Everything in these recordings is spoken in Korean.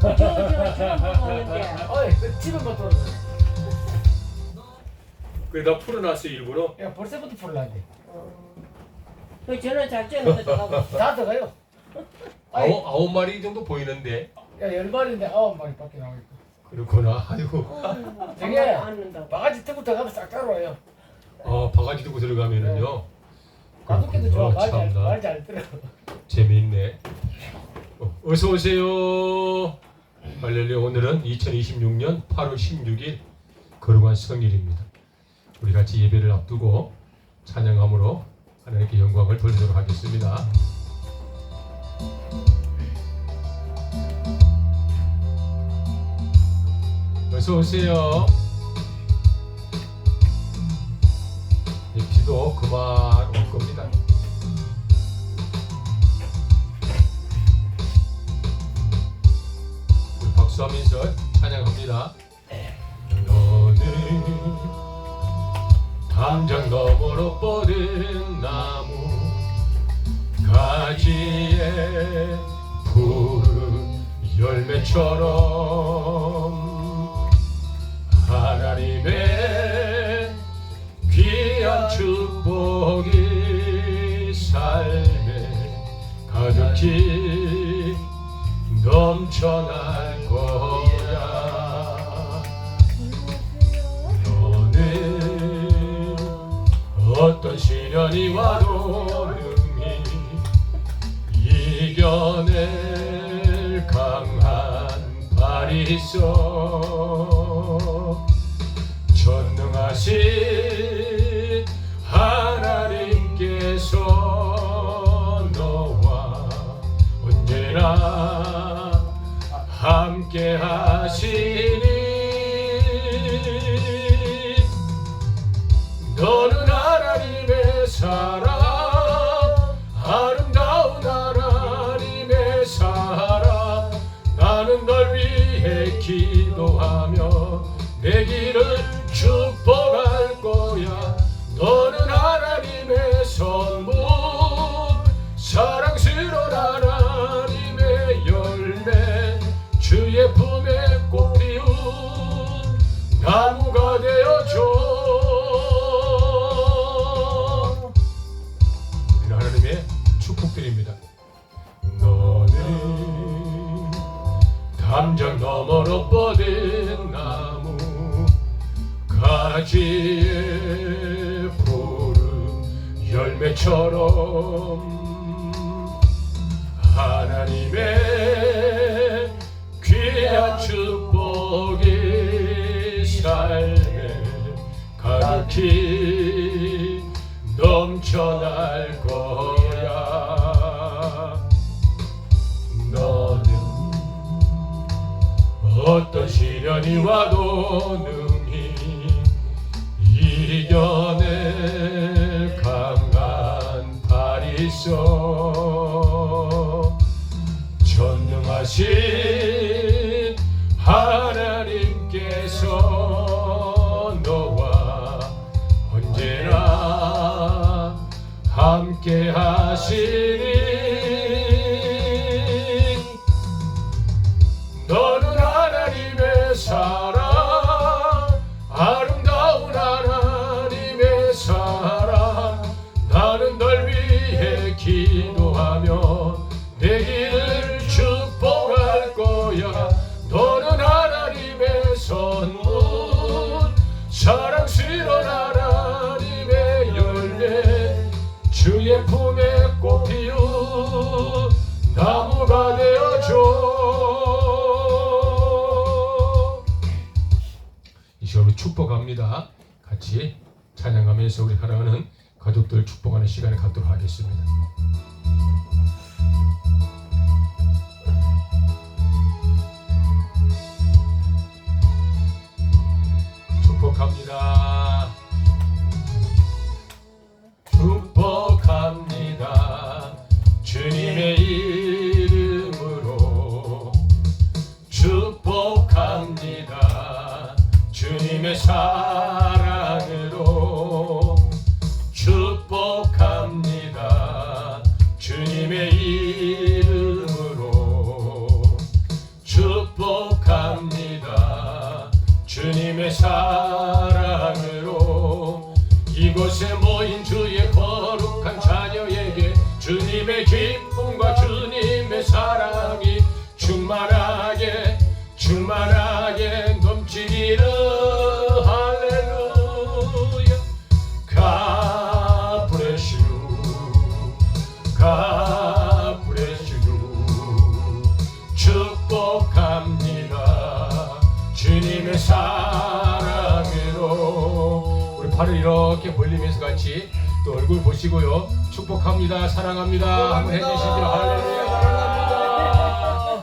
하는데. 어이 그 집에만 돌아. 그래다 풀어놨어 일부러. 야 벌써부터 풀라는데. 그 저는 작전은 들어가고. 다 들어가요. 아이, 아홉 마리 정도 보이는데. 야 10마리인데 9마리밖에 나오니까. 그렇구나. 아이고. 되게 않는다고. 바가지 뜨고 들어가면 싹 따라와요. 바가지 두고 들어가면은요. 가볍게도 좋아. 참나. 말잘 들어. 재미있네. 어서 오세요. 할렐루야. 오늘은 2026년 8월 16일 거룩한 성일입니다. 우리 같이 예배를 앞두고 찬양함으로 하나님께 영광을 돌리도록 하겠습니다. 어서 오세요. 이 비도 그만 올 겁니다. 우리 박수하면서 찬양합니다. 너는 담장 너머로 뻗은 나무 가지에 푸른 열매처럼 하나님의 귀한 축복이 삶에 가득히 넘쳐날 거야. 너는 어떤 시련이 와도 능히 이겨낼 강한 발이 있어. 전능하신 하나님께서 너와 언제나 함께 하시니. 너는 하나님의 사랑, 아름다운 하나님의 사랑. 나는 널 위해 기도하며 내 길을 축복할 거야. 너는 하나님의 선물, 사랑스러운 하나님의 열매, 주의 품에 꽃 피운 나무가 되어줘. 우리는 하나님의 축복드립니다. 너는 담장 너머로 뻗은 나무 가지에 푸른 열매처럼 하나님의 귀한 축복이 삶에 가득히 넘쳐날 거야. 너는 어떤 시련이 와도 능히 이겨낼 강한 발이 있어. 전능하신 하나님께서 너와 언제나 함께 하시니. 너는 하나님의 사랑, 아름다운 하나님의 사랑. 나는 널 위해 기도하며 내 길을 축복할 거야. 너는 하나님의 선물, 사랑스러운 하나님의 열매, 주의 품에 꽃 피운 나무가 되어줘. 이 시간으로 축복합니다. 같이 찬양하면서 우리 사랑하는 가족들 축복하는 시간을 갖도록 하겠습니다. 축복합니다. 축복합니다. 주님의 이름으로 축복합니다. 주님의 사랑으로 축복합니다. 주님의 기쁨과 주님의 사랑이 충만하게 충만하게 넘치기를. 할렐루야. God bless you. God bless you. 축복합니다. 주님의 사랑으로. 우리 팔을 이렇게 벌리면서 같이 또 얼굴 보시고요. 축복합니다. 사랑합니다. 한번 해주시기를. 할렐루야.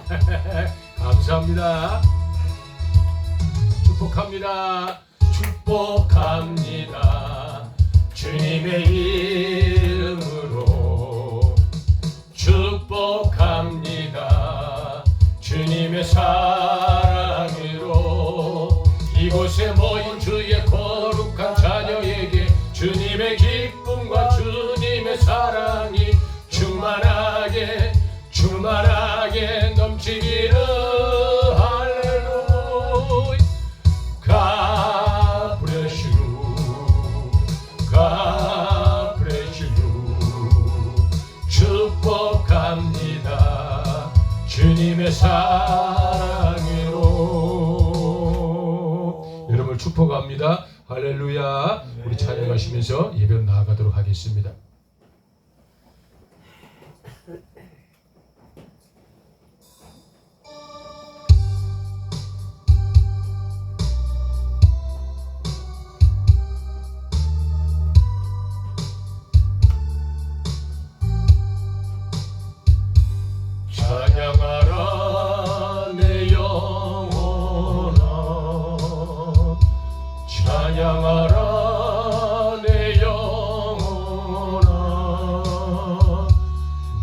사랑합니다. 감사합니다. 축복합니다. 축복합니다. 주님의 이름으로 축복합니다. 주님의 사랑으로 이곳에 모인 주의 거룩한 자녀에게 주님의 기쁨과 주님의 사랑이 충만하게 충만하게 넘치기를. 할렐루야. God bless you. God bless you. 축복합니다. 주님의 사랑으로. 여러분 축복합니다. 할렐루야. 우리 찬양하시면서 예배 나아가도록 하겠습니다. 찬양하라 내 영혼아. 찬양하라 내 영혼아.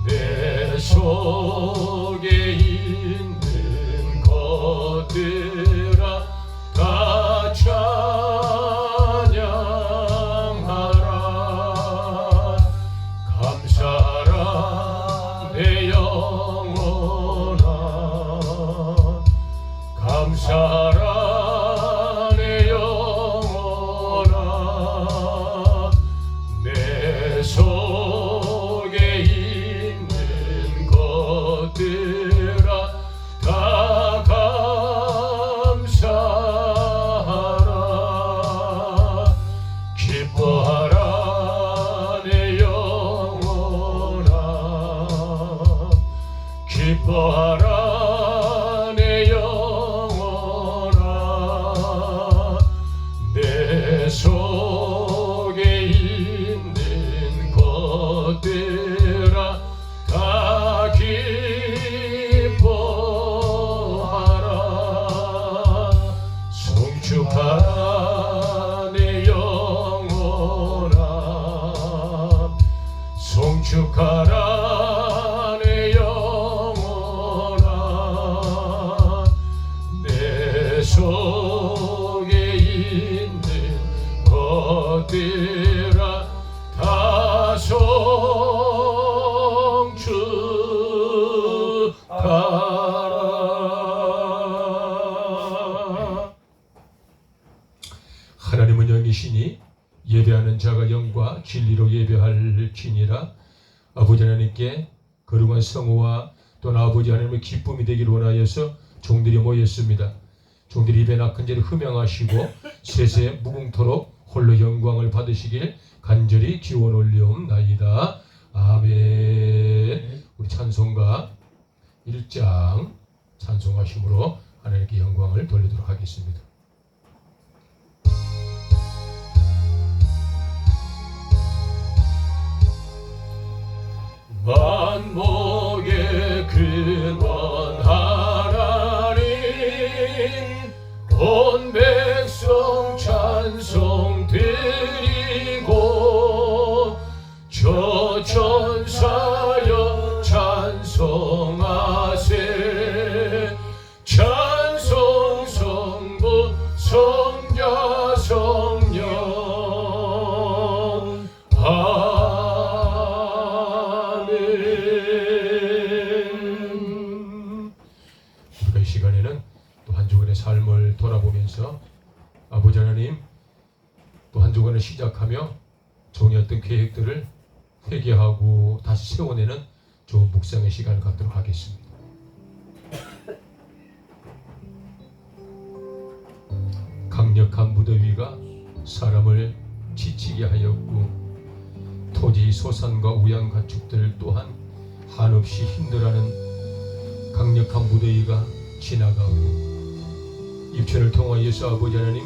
내 속에 있는 것들아 다 찬양하라. 감사하라 내 영혼아. 감사하라 내 영혼아. 내 속에 있는 것들아 다 감사하라. 기뻐하라 내 영혼아. 기뻐하라 내 영혼아. 내 속에 있는 것들아 다 기뻐하라. 송축하라 내 영혼아. 송축하라 내 영혼아. 내 속에 있는 것들아 다 송축하라. 하나님은 영이시니 예배하는 자가 영과 진리로 예배할지니라. 아버지 하나님께 거룩한 성호와 또 아버지 하나님의 기쁨이 되기를 원하여서 종들이 모였습니다. 종들이 입에 낙한 죄를 흠양하시고 세세 무궁토록 홀로 영광을 받으시길 간절히 기원 올리옵나이다. 아멘. 우리 찬송가 1장 찬송하심으로 하나님께 영광을 돌리도록 하겠습니다. 만복의 근원 하나님 온 백성 찬송 드리고 저 천사여 찬송하세. 찬송 성부 성자 성령 우리가 이 시간에는 또 한 주간의 삶을 돌아보면서 아버지 하나님 또 한 주간을 시작하며 종의 어떤 계획들을 회개하고 다시 세워내는 좋은 묵상의 시간을 갖도록 하겠습니다. 강력한 무더위가 사람을 지치게 하였고 토지 소산과 우양 가축들 또한 한없이 힘들어하는 강력한 무더위가 지나가고 입천을 통하여서 아버지 하나님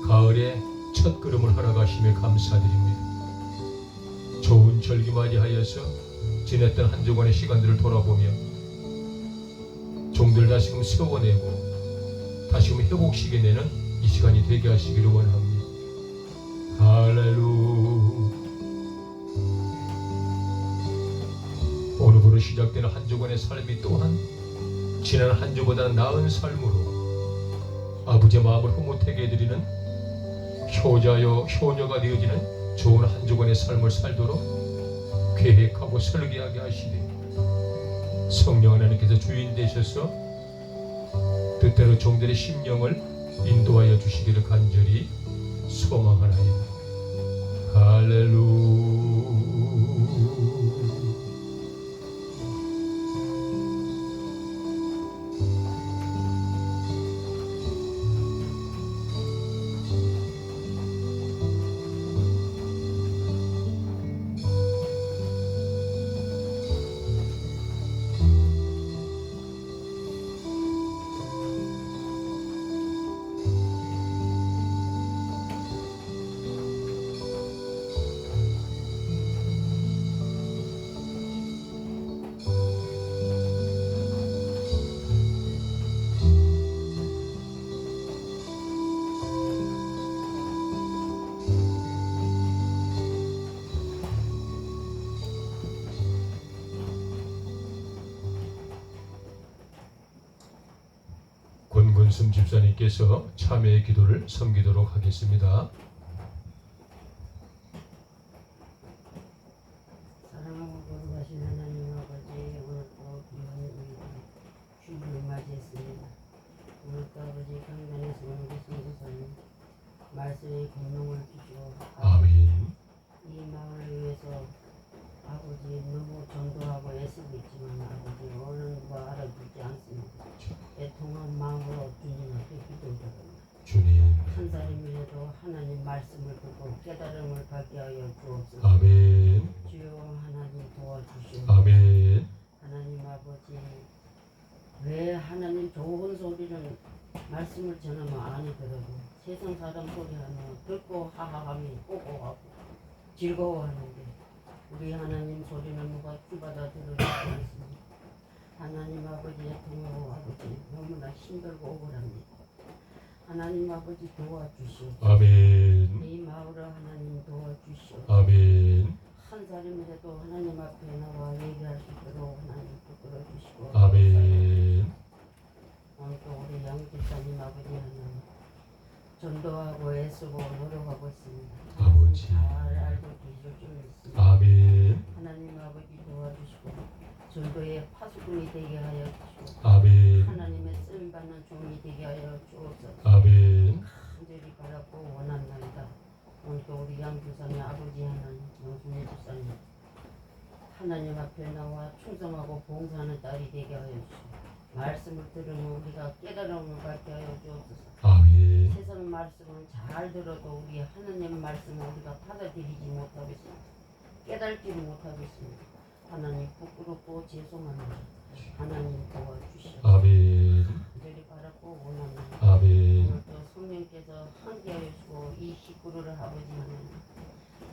가을에 첫 걸음을 허락하심에 감사드립니다. 좋은 절기 맞이하여서 지냈던 한 주간의 시간들을 돌아보며 종들 다시금 세워내고 다시금 회복시게 내는 이 시간이 되게 하시기를 원합니다. 할렐루야. 오늘부로 시작되는 한 주간의 삶이 또한 지난 한 주보다 나은 삶으로 아버지의 마음을 흐뭇하게 해드리는 효자요 효녀가 되어지는 좋은 한 주간의 삶을 살도록 계획하고 설계하게 하시되 성령 하나님께서 주인 되셔서 뜻대로 종들의 심령을 인도하여 주시기를 간절히 소망하나이다. 할렐루야. 권근순 집사님께서 참회의 기도를 섬기도록 하겠습니다. 사랑하고 거룩하신 하나님 아버지, 오늘도 귀한 우리 주님을 맞이했습니다. 오늘도 아버지 강단에서 오는 선교사님 말씀의 공명을 주시고 아멘. 이 마을을 위해서 아버지 너무 전도하고 애쓰고 있지만 아버지 어느 누가 알아주지 않습니다. 애통한 마음으로 주님 앞에 기도드립니다. 주님. 한 사람이라도 하나님 말씀을 듣고 깨달음을 받게 하여 주옵소서. 아멘. 주여 하나님 도와주시옵소서. 아멘. 하나님 아버지 왜 하나님 좋은 소리를 말씀을 전하면 아니 들어도 세상 사람 소리하면 듣고 하하하며 꼬고하고 즐거워하는데 우리 하나님 소리는 누가 귀받아 들어주지 않습니다. 하나님 아버지의 통하고 아버지 너무나 힘들고 억울합니다. 하나님 아버지 도와주시옵소서. 아멘. 이 마을을 하나님 도와주시옵소서. 아멘. 한 사람이라도 하나님 앞에 나와 얘기할 수 있도록 하나님 붙들어 주시고 아멘. 오늘 또 우리 양집사님 아버지 하나님 전도하고 애쓰고 노력하고 있습니다. 아버지. 잘 알고 계실 줄 믿습니다. 아멘. 하나님 아버지 도와주시고 전도의 파수꾼이 되게 하여 주시고 아멘. 하나님의 쓰임받는 종이 되게 하여 주옵소서. 아멘. 간절히 바라고 원한나이다. 오늘 또 우리 양주사님 아버지 하나님 영순이 주사님 하나님 앞에 나와 충성하고 봉사하는 딸이 되게 하여 주시고 말씀을 들으면 우리가 깨달음을 갖게 하여 주옵소서. 아멘. 세상 말씀을 잘 들어도 우리 하나님 말씀을 우리가 받아들이지 못하고 있습니다. 깨닫지 못하고 있습니다. 하나님 부끄럽고 죄송합니다. 하나님 도와주시옵소서. 아멘. 간절히 바라고 원합니다. 아멘. 오늘 또 성령께서 함께하여 주시고 이 식구를 아버지 하나님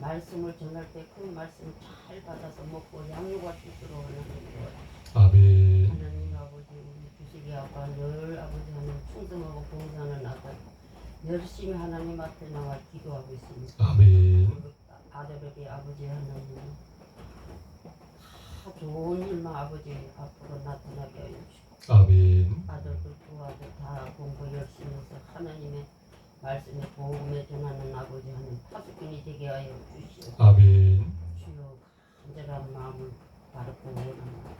말씀을 전할 때 그 말씀 잘 받아서 먹고 양육할 수 있도록 하나님 도와주시옵소서. 아멘. 하나님 아버지 우리 주식이 아빠 늘 아버지 하나님 충성하고 봉사하는 아빠 열심히 하나님 앞에 나와 기도하고 있습니다. 아멘. 아들에게 아버지 하나님 다 좋은 일만 아버지 앞으로 나타나게 하여 주시고 아멘. 아들들 두 아들 다 공부 열심히 해서 하나님의 말씀에 복음에 전하는 아버지 하나님 파수꾼이 되게 하여 주시오. 아멘. 주여 간절한 마음을 바르고 원합니다.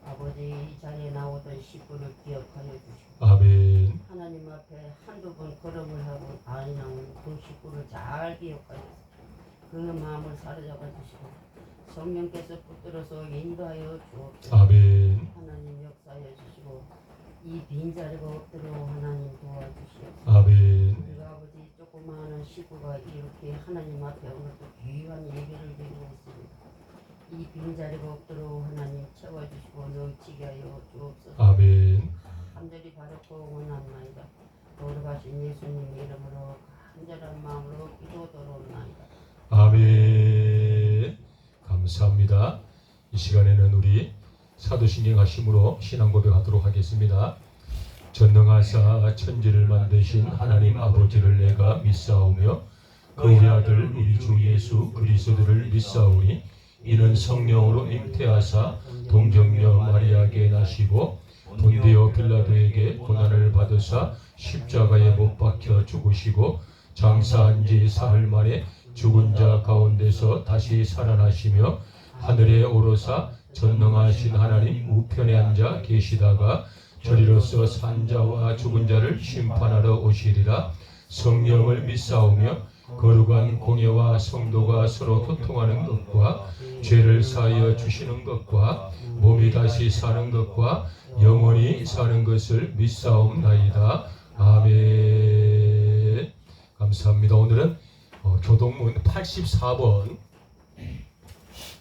아버지 이 자리에 나오던 식구를 기억하여 주시고 아멘. 하나님 앞에 한두 번 걸음을 하고 안 나오는 그 식구를 잘 기억하여 그 마음을 사로잡아 주시고 성령께서 붙들어서 인도하여 주옵소서. 아멘. 하나님 역사하여 주시고 이 빈자리가 없도록 하나님 도와주시옵소서. 아멘. 우리가 아버지 조그마한 시구가 이렇게 하나님 앞에 오늘도 귀한 예배를 드리고 있습니다. 이 빈자리가 없도록 하나님 채워주시고 넘치게 하여 주옵소서. 아멘. 간절히 바라고 원합나이다. 거룩하신 예수님 이름으로 간절한 마음으로 기도드리옵나이다. 아멘. 감사합니다. 이 시간에는 우리 사도신경 하심으로 신앙 고백하도록 하겠습니다. 전능하사 천지를 만드신 하나님 아버지를 내가 믿사오며 그 우리 아들 우리 주 예수 그리스도를 믿사오니 이는 성령으로 잉태하사 동정녀 마리아에게 나시고 본디오 빌라도에게 고난을 받으사 십자가에 못 박혀 죽으시고 장사한 지 사흘 만에 죽은 자 가운데서 다시 살아나시며 하늘에 오르사 전능하신 하나님 우편에 앉아 계시다가 저리로서 산 자와 죽은 자를 심판하러 오시리라. 성령을 믿사오며 거룩한 공예와 성도가 서로 소통하는 것과 죄를 사하여 주시는 것과 몸이 다시 사는 것과 영원히 사는 것을 믿사옵나이다. 아멘. 감사합니다. 오늘은 교동문 84번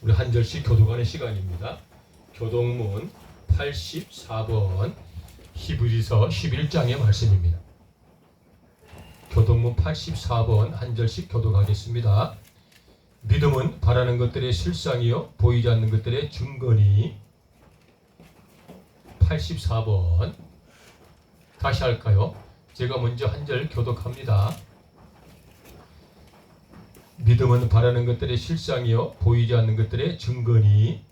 우리 한 절씩 교독하는 시간입니다. 교동문 84번 히브리서 11장의 말씀입니다. 교동문 84번 한 절씩 교독하겠습니다. 믿음은 바라는 것들의 실상이요 보이지 않는 것들의 증거니. 84번 다시 할까요? 제가 먼저 한 절 교독합니다. 믿음은 바라는 것들의 실상이요 보이지 않는 것들의 증거니.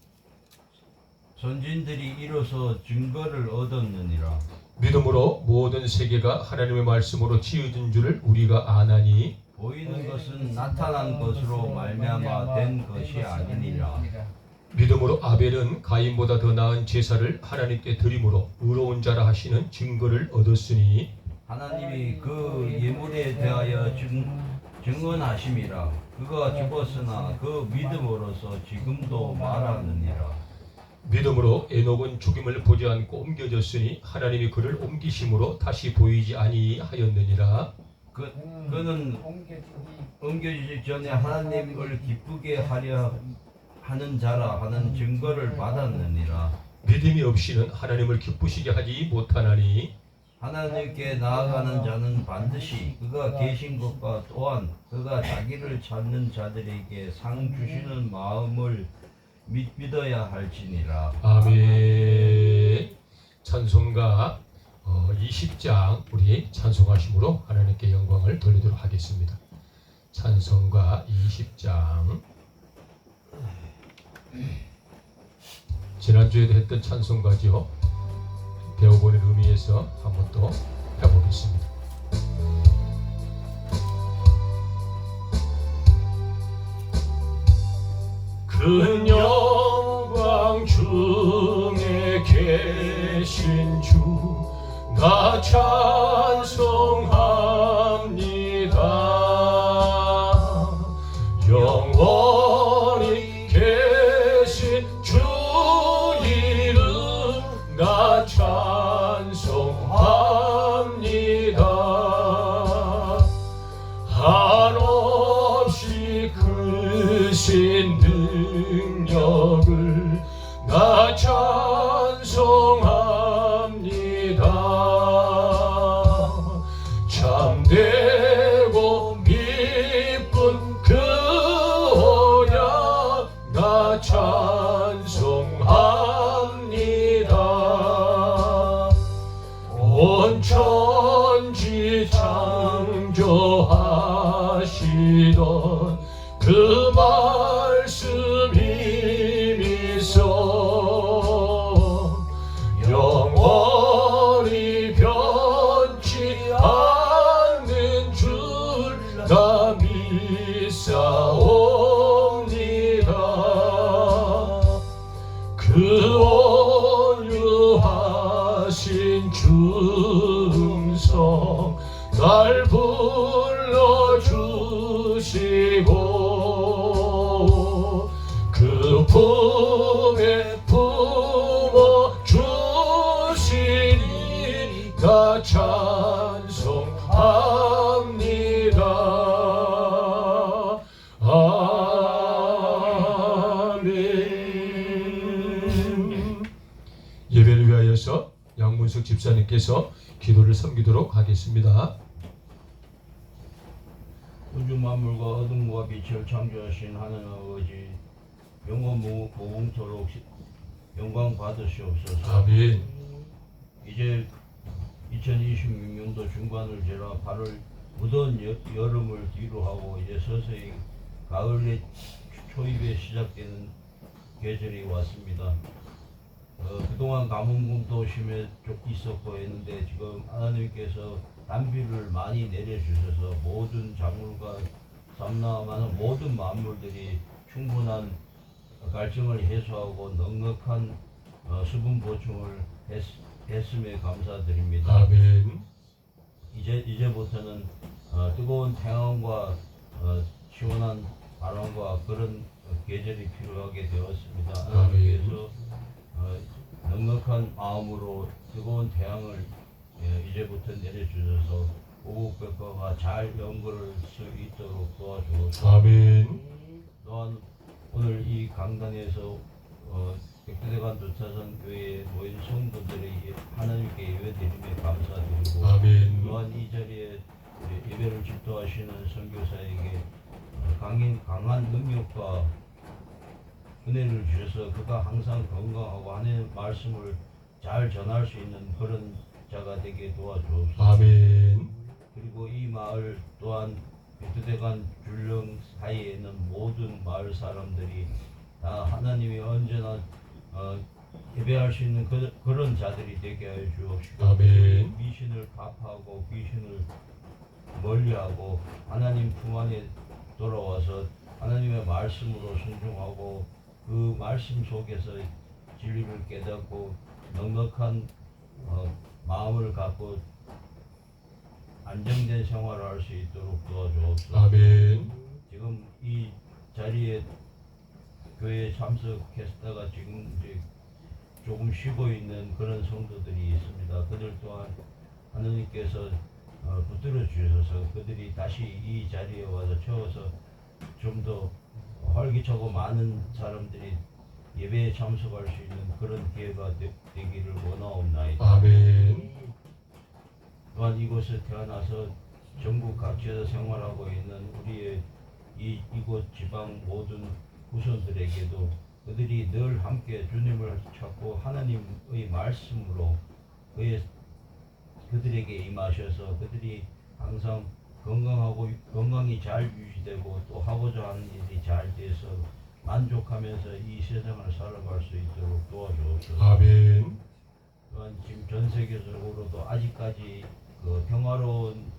선진들이 이로써 증거를 얻었느니라. 믿음으로 모든 세계가 하나님의 말씀으로 지어진 줄을 우리가 아나니. 보이는 것은 나타난 것으로 말미암아 된 것이 아니니라. 믿음으로 아벨은 가인보다 더 나은 제사를 하나님께 드림으로 의로운 자라 하시는 증거를 얻었으니. 하나님이 그 예물에 대하여 증언하심이라. 그가 죽었으나 그 믿음으로서 지금도 말하느니라. 믿음으로 에녹은 죽임을 보지 않고 옮겨졌으니 하나님이 그를 옮기심으로 다시 보이지 아니하였느니라. 그는 옮겨지기 전에 하나님을 기쁘게 하려 하는 자라 하는 증거를 받았느니라. 믿음이 없이는 하나님을 기쁘시게 하지 못하나니. 하나님께 나아가는 자는 반드시 그가 계신 것과 또한 그가 자기를 찾는 자들에게 상 주시는 마음을 믿어야 할지니라. 아멘. 찬송가 20장 우리 찬송하심으로 하나님께 영광을 돌리도록 하겠습니다. 찬송가 20장 지난주에도 했던 찬송가죠. 배워보는 의미에서 한번 또 해보겠습니다. 큰 영광 중에 계신 주 나 찬송합니다. 영원히 계신 주 이름 나 찬송합니다. 한없이 크신 능력을 나 찬송합니다. 참되고 기쁜 그 언약 나 찬송합니다. 온 천지 창조하시던 그 말씀이미서 영원히 변치 않는 줄 나 믿사옵니다. 그 온유하신 중성 날 불러주시고 그 이를 위하여서 양문석 집사님께서 기도를 섬기도록 하겠습니다. 우주 만물과 어둠과 빛을 창조하신 하나님 아버지, 영원 무궁토록 영광 받으시옵소서. 아멘. 이제 2026년도 중반을 지나 8월 무더운 여름을 뒤로하고 이제 서서히 가을의 초입에 시작되는 계절이 왔습니다. 그동안 가뭄도 심해 있었고 했는데 지금 하나님께서 단비를 많이 내려주셔서 모든 작물과 삼나마는 모든 만물들이 충분한 갈증을 해소하고 넉넉한 수분 보충을 했음에 감사드립니다. 아멘. 이제부터는 뜨거운 태양과 시원한 바람과 그런 계절이 필요하게 되었습니다. 하나님께서 넉넉한 마음으로 뜨거운 태양을 이제부터 내려주셔서 오곡백과가 잘 연결할 수 있도록 도와주옵소서. 아멘. 또한 오늘 이 강단에서 백두대간 두차선 교회에 모인 성도들에게 하나님께 예배드리며 감사드리고 아멘. 또한 이 자리에 예배를 집도하시는 선교사에게 강한 능력과 은혜를 주셔서 그가 항상 건강하고 하나님의 말씀을 잘 전할 수 있는 그런 자가 되게 도와주옵소서. 아멘. 그리고 이 마을 또한 백두대간 줄령 사이에 있는 모든 마을 사람들이 다 하나님이 언제나 예배할 수 있는 그런 자들이 되게 하여 주옵시고 아멘. 미신을 갚하고 귀신을 멀리하고 하나님 품 안에 돌아와서 하나님의 말씀으로 순종하고 그 말씀 속에서 진리를 깨닫고 넉넉한 마음을 갖고 안정된 생활을 할 수 있도록 도와주옵소서. 아멘. 지금 이 자리에 교회에 참석했다가 지금 이제 조금 쉬고 있는 그런 성도들이 있습니다. 그들 또한 하나님께서 붙들어 주셔서 그들이 다시 이 자리에 와서 채워서 좀 더 활기차고 많은 사람들이 예배에 참석할 수 있는 그런 기회가 되기를 원하옵나이다. 아멘. 또한 이곳에 태어나서 전국 각지에서 생활하고 있는 우리의 이곳 지방 모든 후손들에게도 그들이 늘 함께 주님을 찾고 하나님의 말씀으로 그들에게 임하셔서 그들이 항상 건강이 잘 유지되고 또 하고자 하는 일이 잘 돼서 만족하면서 이 세상을 살아갈 수 있도록 도와주옵소서. 아멘. 또한 지금 전 세계적으로도 아직까지 그 평화로운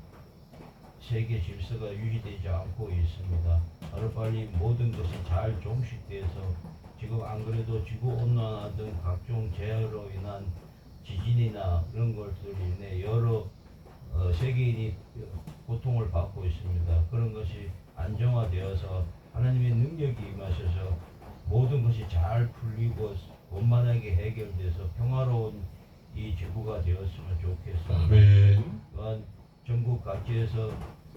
세계 질서가 유지되지 않고 있습니다. 하루빨리 모든 것이 잘 종식돼서 지금 안 그래도 지구 온난화 등 각종 재해로 인한 지진이나 이런 것들로 인해 여러 세계인이 고통을 받고 있습니다. 그런 것이 안정화되어서 하나님의 능력이 임하셔서 모든 것이 잘 풀리고 원만하게 해결돼서 평화로운 이 지구가 되었으면 좋겠습니다. 아멘. 또한 전국 각지에서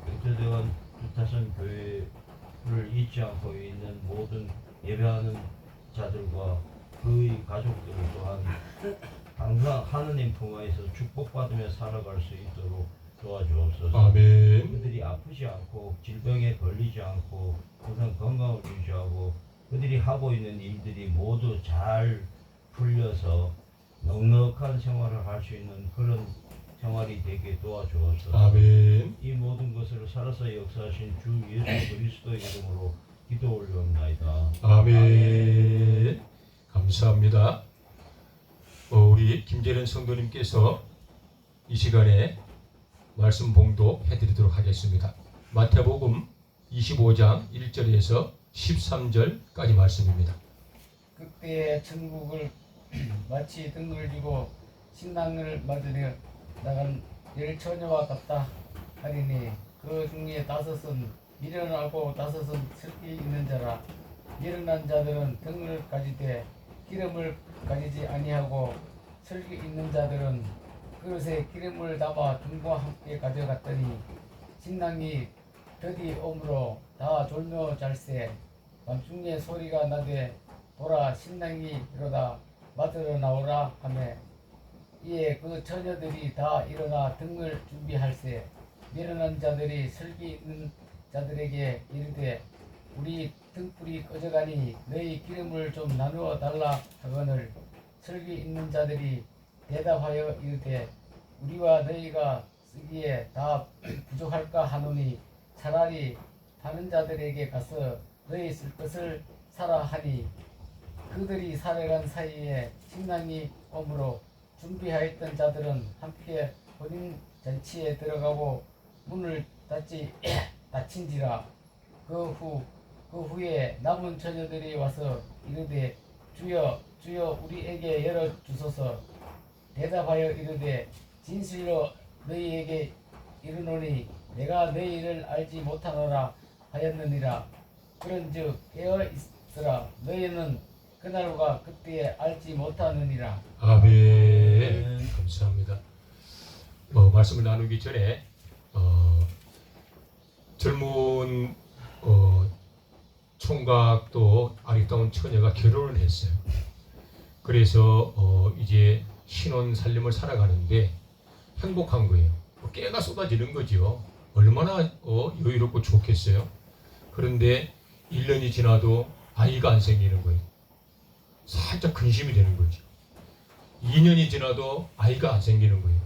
백두대간 두타선 교회를 잊지 않고 있는 모든 예배하는 자들과 그의 가족들 또한 항상 하느님 품안에서 축복받으며 살아갈 수 있도록 도와주옵소서. 아멘. 그들이 아프지 않고 질병에 걸리지 않고 항상 건강을 유지하고 그들이 하고 있는 일들이 모두 잘 풀려서 넉넉한 생활을 할 수 있는 그런 생활이 되게 도와주옵소서. 아멘. 이 모든 것을 살아서 역사하신 주 예수 그리스도의 이름으로 기도 올려옵나이다. 아멘. 감사합니다. 우리 김재련 성도님께서 이 시간에 말씀 봉독해 드리도록 하겠습니다. 마태복음 25장 1절에서 13절까지 말씀입니다. 그때의 천국을 마치 등을 지고 신랑을 맞으려 나간 열 처녀와 같다 하리니 그 중에 5은 미련하고 5은 슬기 있는 자라. 미련한 자들은 등을 가지되 기름을 가지지 아니하고 슬기 있는 자들은 그릇에 기름을 담아 등과 함께 가져갔더니 신랑이 더디 오므로 다 졸며 잘세. 밤중에 소리가 나되 보라 신랑이 이러다 맞으러 나오라 하매 이에 그 처녀들이 다 일어나 등을 준비할세. 미련한 자들이 슬기 있는 자들에게 이르되 우리 등불이 꺼져가니 너희 기름을 좀 나누어 달라 하거늘 슬기 있는 자들이 대답하여 이르되 우리와 너희가 쓰기에 다 부족할까 하노니 차라리 파는 자들에게 가서 너희 쓸 것을 사라 하니 그들이 살아간 사이에 신랑이 오므로 준비하였던 자들은 함께 혼인 잔치에 들어가고 문을 닫힌지라. 그 후에 남은 처녀들이 와서 이르되 주여 주여 우리에게 열어 주소서. 대답하여 이르되 진실로 너희에게 이르노니 내가 너희를 알지 못하노라 하였느니라. 그런즉 깨어 있으라. 너희는 그날과 그때에 알지 못하느니라. 아멘. 감사합니다. 말씀을 나누기 전에 젊은 총각도 아리따운 처녀가 결혼을 했어요. 그래서 이제 신혼 살림을 살아가는데 행복한 거예요. 깨가 쏟아지는 거죠. 얼마나 여유롭고 좋겠어요. 그런데 1년이 지나도 아이가 안 생기는 거예요. 살짝 근심이 되는 거죠. 2년이 지나도 아이가 안 생기는 거예요.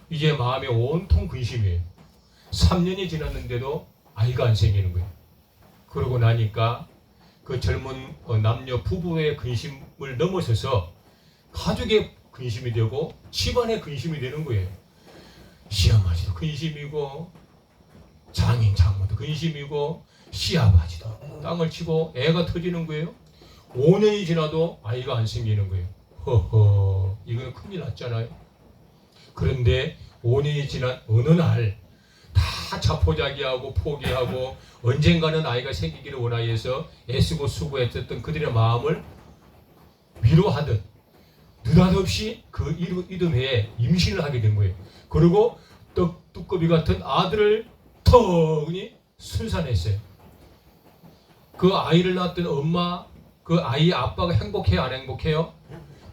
이제 마음에 온통 근심이에요. 3년이 지났는데도 아이가 안 생기는 거예요. 그러고 나니까 그 젊은 남녀 부부의 근심을 넘어서서 가족의 근심이 되고 집안의 근심이 되는 거예요. 시어머니도 근심이고 장인 장모도 근심이고 시아버지도 땅을 치고 애가 터지는 거예요. 5년이 지나도 아이가 안 생기는 거예요. 허허, 이거는 큰일 났잖아요. 그런데 5년이 지난 어느 날 다 자포자기하고 포기하고 언젠가는 아이가 생기기를 원하여서 애쓰고 수고했었던 그들의 마음을 위로하듯 느닷없이 그 이듬해에 임신을 하게 된 거예요. 그리고 떡두꺼비 같은 아들을 턱이 순산했어요. 그 아이를 낳았던 엄마, 그 아이 아빠가 행복해요, 안 행복해요?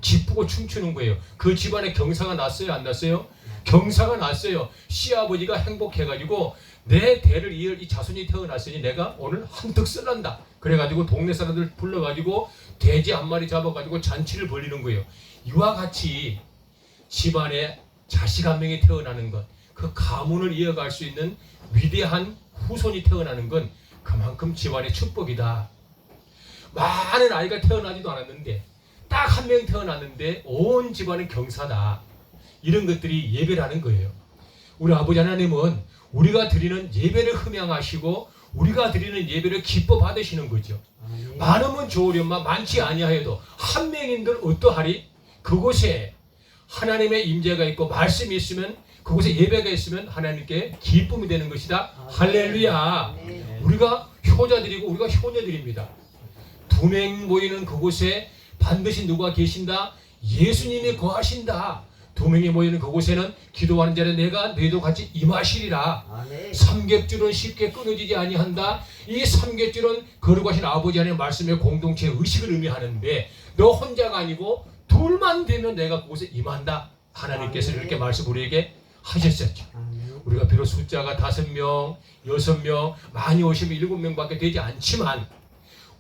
기쁘고 춤추는 거예요. 그 집안에 경사가 났어요, 안 났어요? 경사가 났어요. 시아버지가 행복해가지고 내 대를 이을 이 자손이 태어났으니 내가 오늘 한턱 쓸란다. 그래가지고 동네 사람들 불러가지고 돼지 한 마리 잡아가지고 잔치를 벌리는 거예요. 이와 같이 집안에 자식 한 명이 태어나는 것, 그 가문을 이어갈 수 있는 위대한 후손이 태어나는 건 그만큼 집안의 축복이다. 많은 아이가 태어나지도 않았는데 딱 한 명 태어났는데 온 집안의 경사다. 이런 것들이 예배라는 거예요. 우리 아버지 하나님은 우리가 드리는 예배를 흠양하시고 우리가 드리는 예배를 기뻐 받으시는 거죠. 많으면 좋으련만 많지 아니하여도 한 명인들 어떠하리? 그곳에 하나님의 임재가 있고 말씀이 있으면 그곳에 예배가 있으면 하나님께 기쁨이 되는 것이다. 할렐루야. 우리가 효자들이고 우리가 효녀들입니다. 2명 모이는 그곳에 반드시 누가 계신다? 예수님이 거하신다. 2명이 모이는 그곳에는 기도하는 자는 내가 너희도 같이 임하시리라. 삼겹줄은 쉽게 끊어지지 아니한다. 이 삼겹줄은 거룩하신 아버지 하나님의 말씀의 공동체의 의식을 의미하는데 너 혼자가 아니고 둘만 되면 내가 그곳에 임한다. 하나님께서 이렇게 말씀 우리에게 하셨었죠. 우리가 비록 숫자가 5명, 6명, 많이 오시면 7명밖에 되지 않지만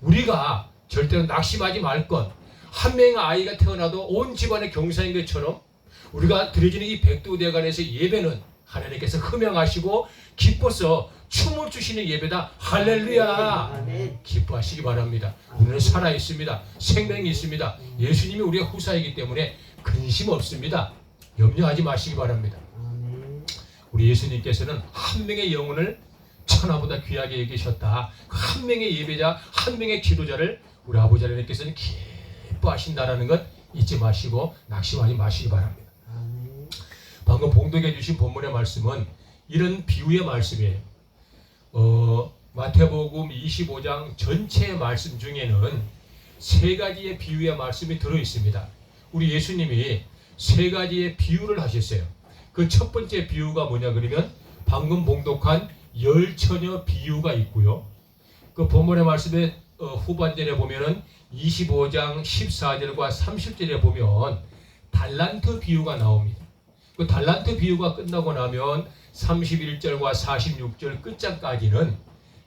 우리가 절대로 낙심하지 말 것. 한 명의 아이가 태어나도 온 집안의 경사인 것처럼 우리가 드려지는 이 백두대간에서 예배는 하나님께서 흠양하시고 기뻐서 춤을 추시는 예배다. 할렐루야. 기뻐하시기 바랍니다. 우리는 살아있습니다. 생명이 있습니다. 예수님이 우리의 후사이기 때문에 근심 없습니다. 염려하지 마시기 바랍니다. 우리 예수님께서는 한 명의 영혼을 천하보다 귀하게 여기셨다. 한 명의 예배자, 한 명의 기도자를 우리 아버지 하나님께서는 기뻐하신다라는 것 잊지 마시고 낙심하지 마시기 바랍니다. 방금 봉독해 주신 본문의 말씀은 이런 비유의 말씀이에요. 마태복음 25장 전체의 말씀 중에는 3가지의 비유의 말씀이 들어있습니다. 우리 예수님이 3가지의 비유를 하셨어요. 그 첫 번째 비유가 뭐냐 그러면 방금 봉독한 10처녀 비유가 있고요. 그 본문의 말씀의 후반절에 보면은 25장 14절과 30절에 보면 달란트 비유가 나옵니다. 그 달란트 비유가 끝나고 나면 31절과 46절 끝장까지는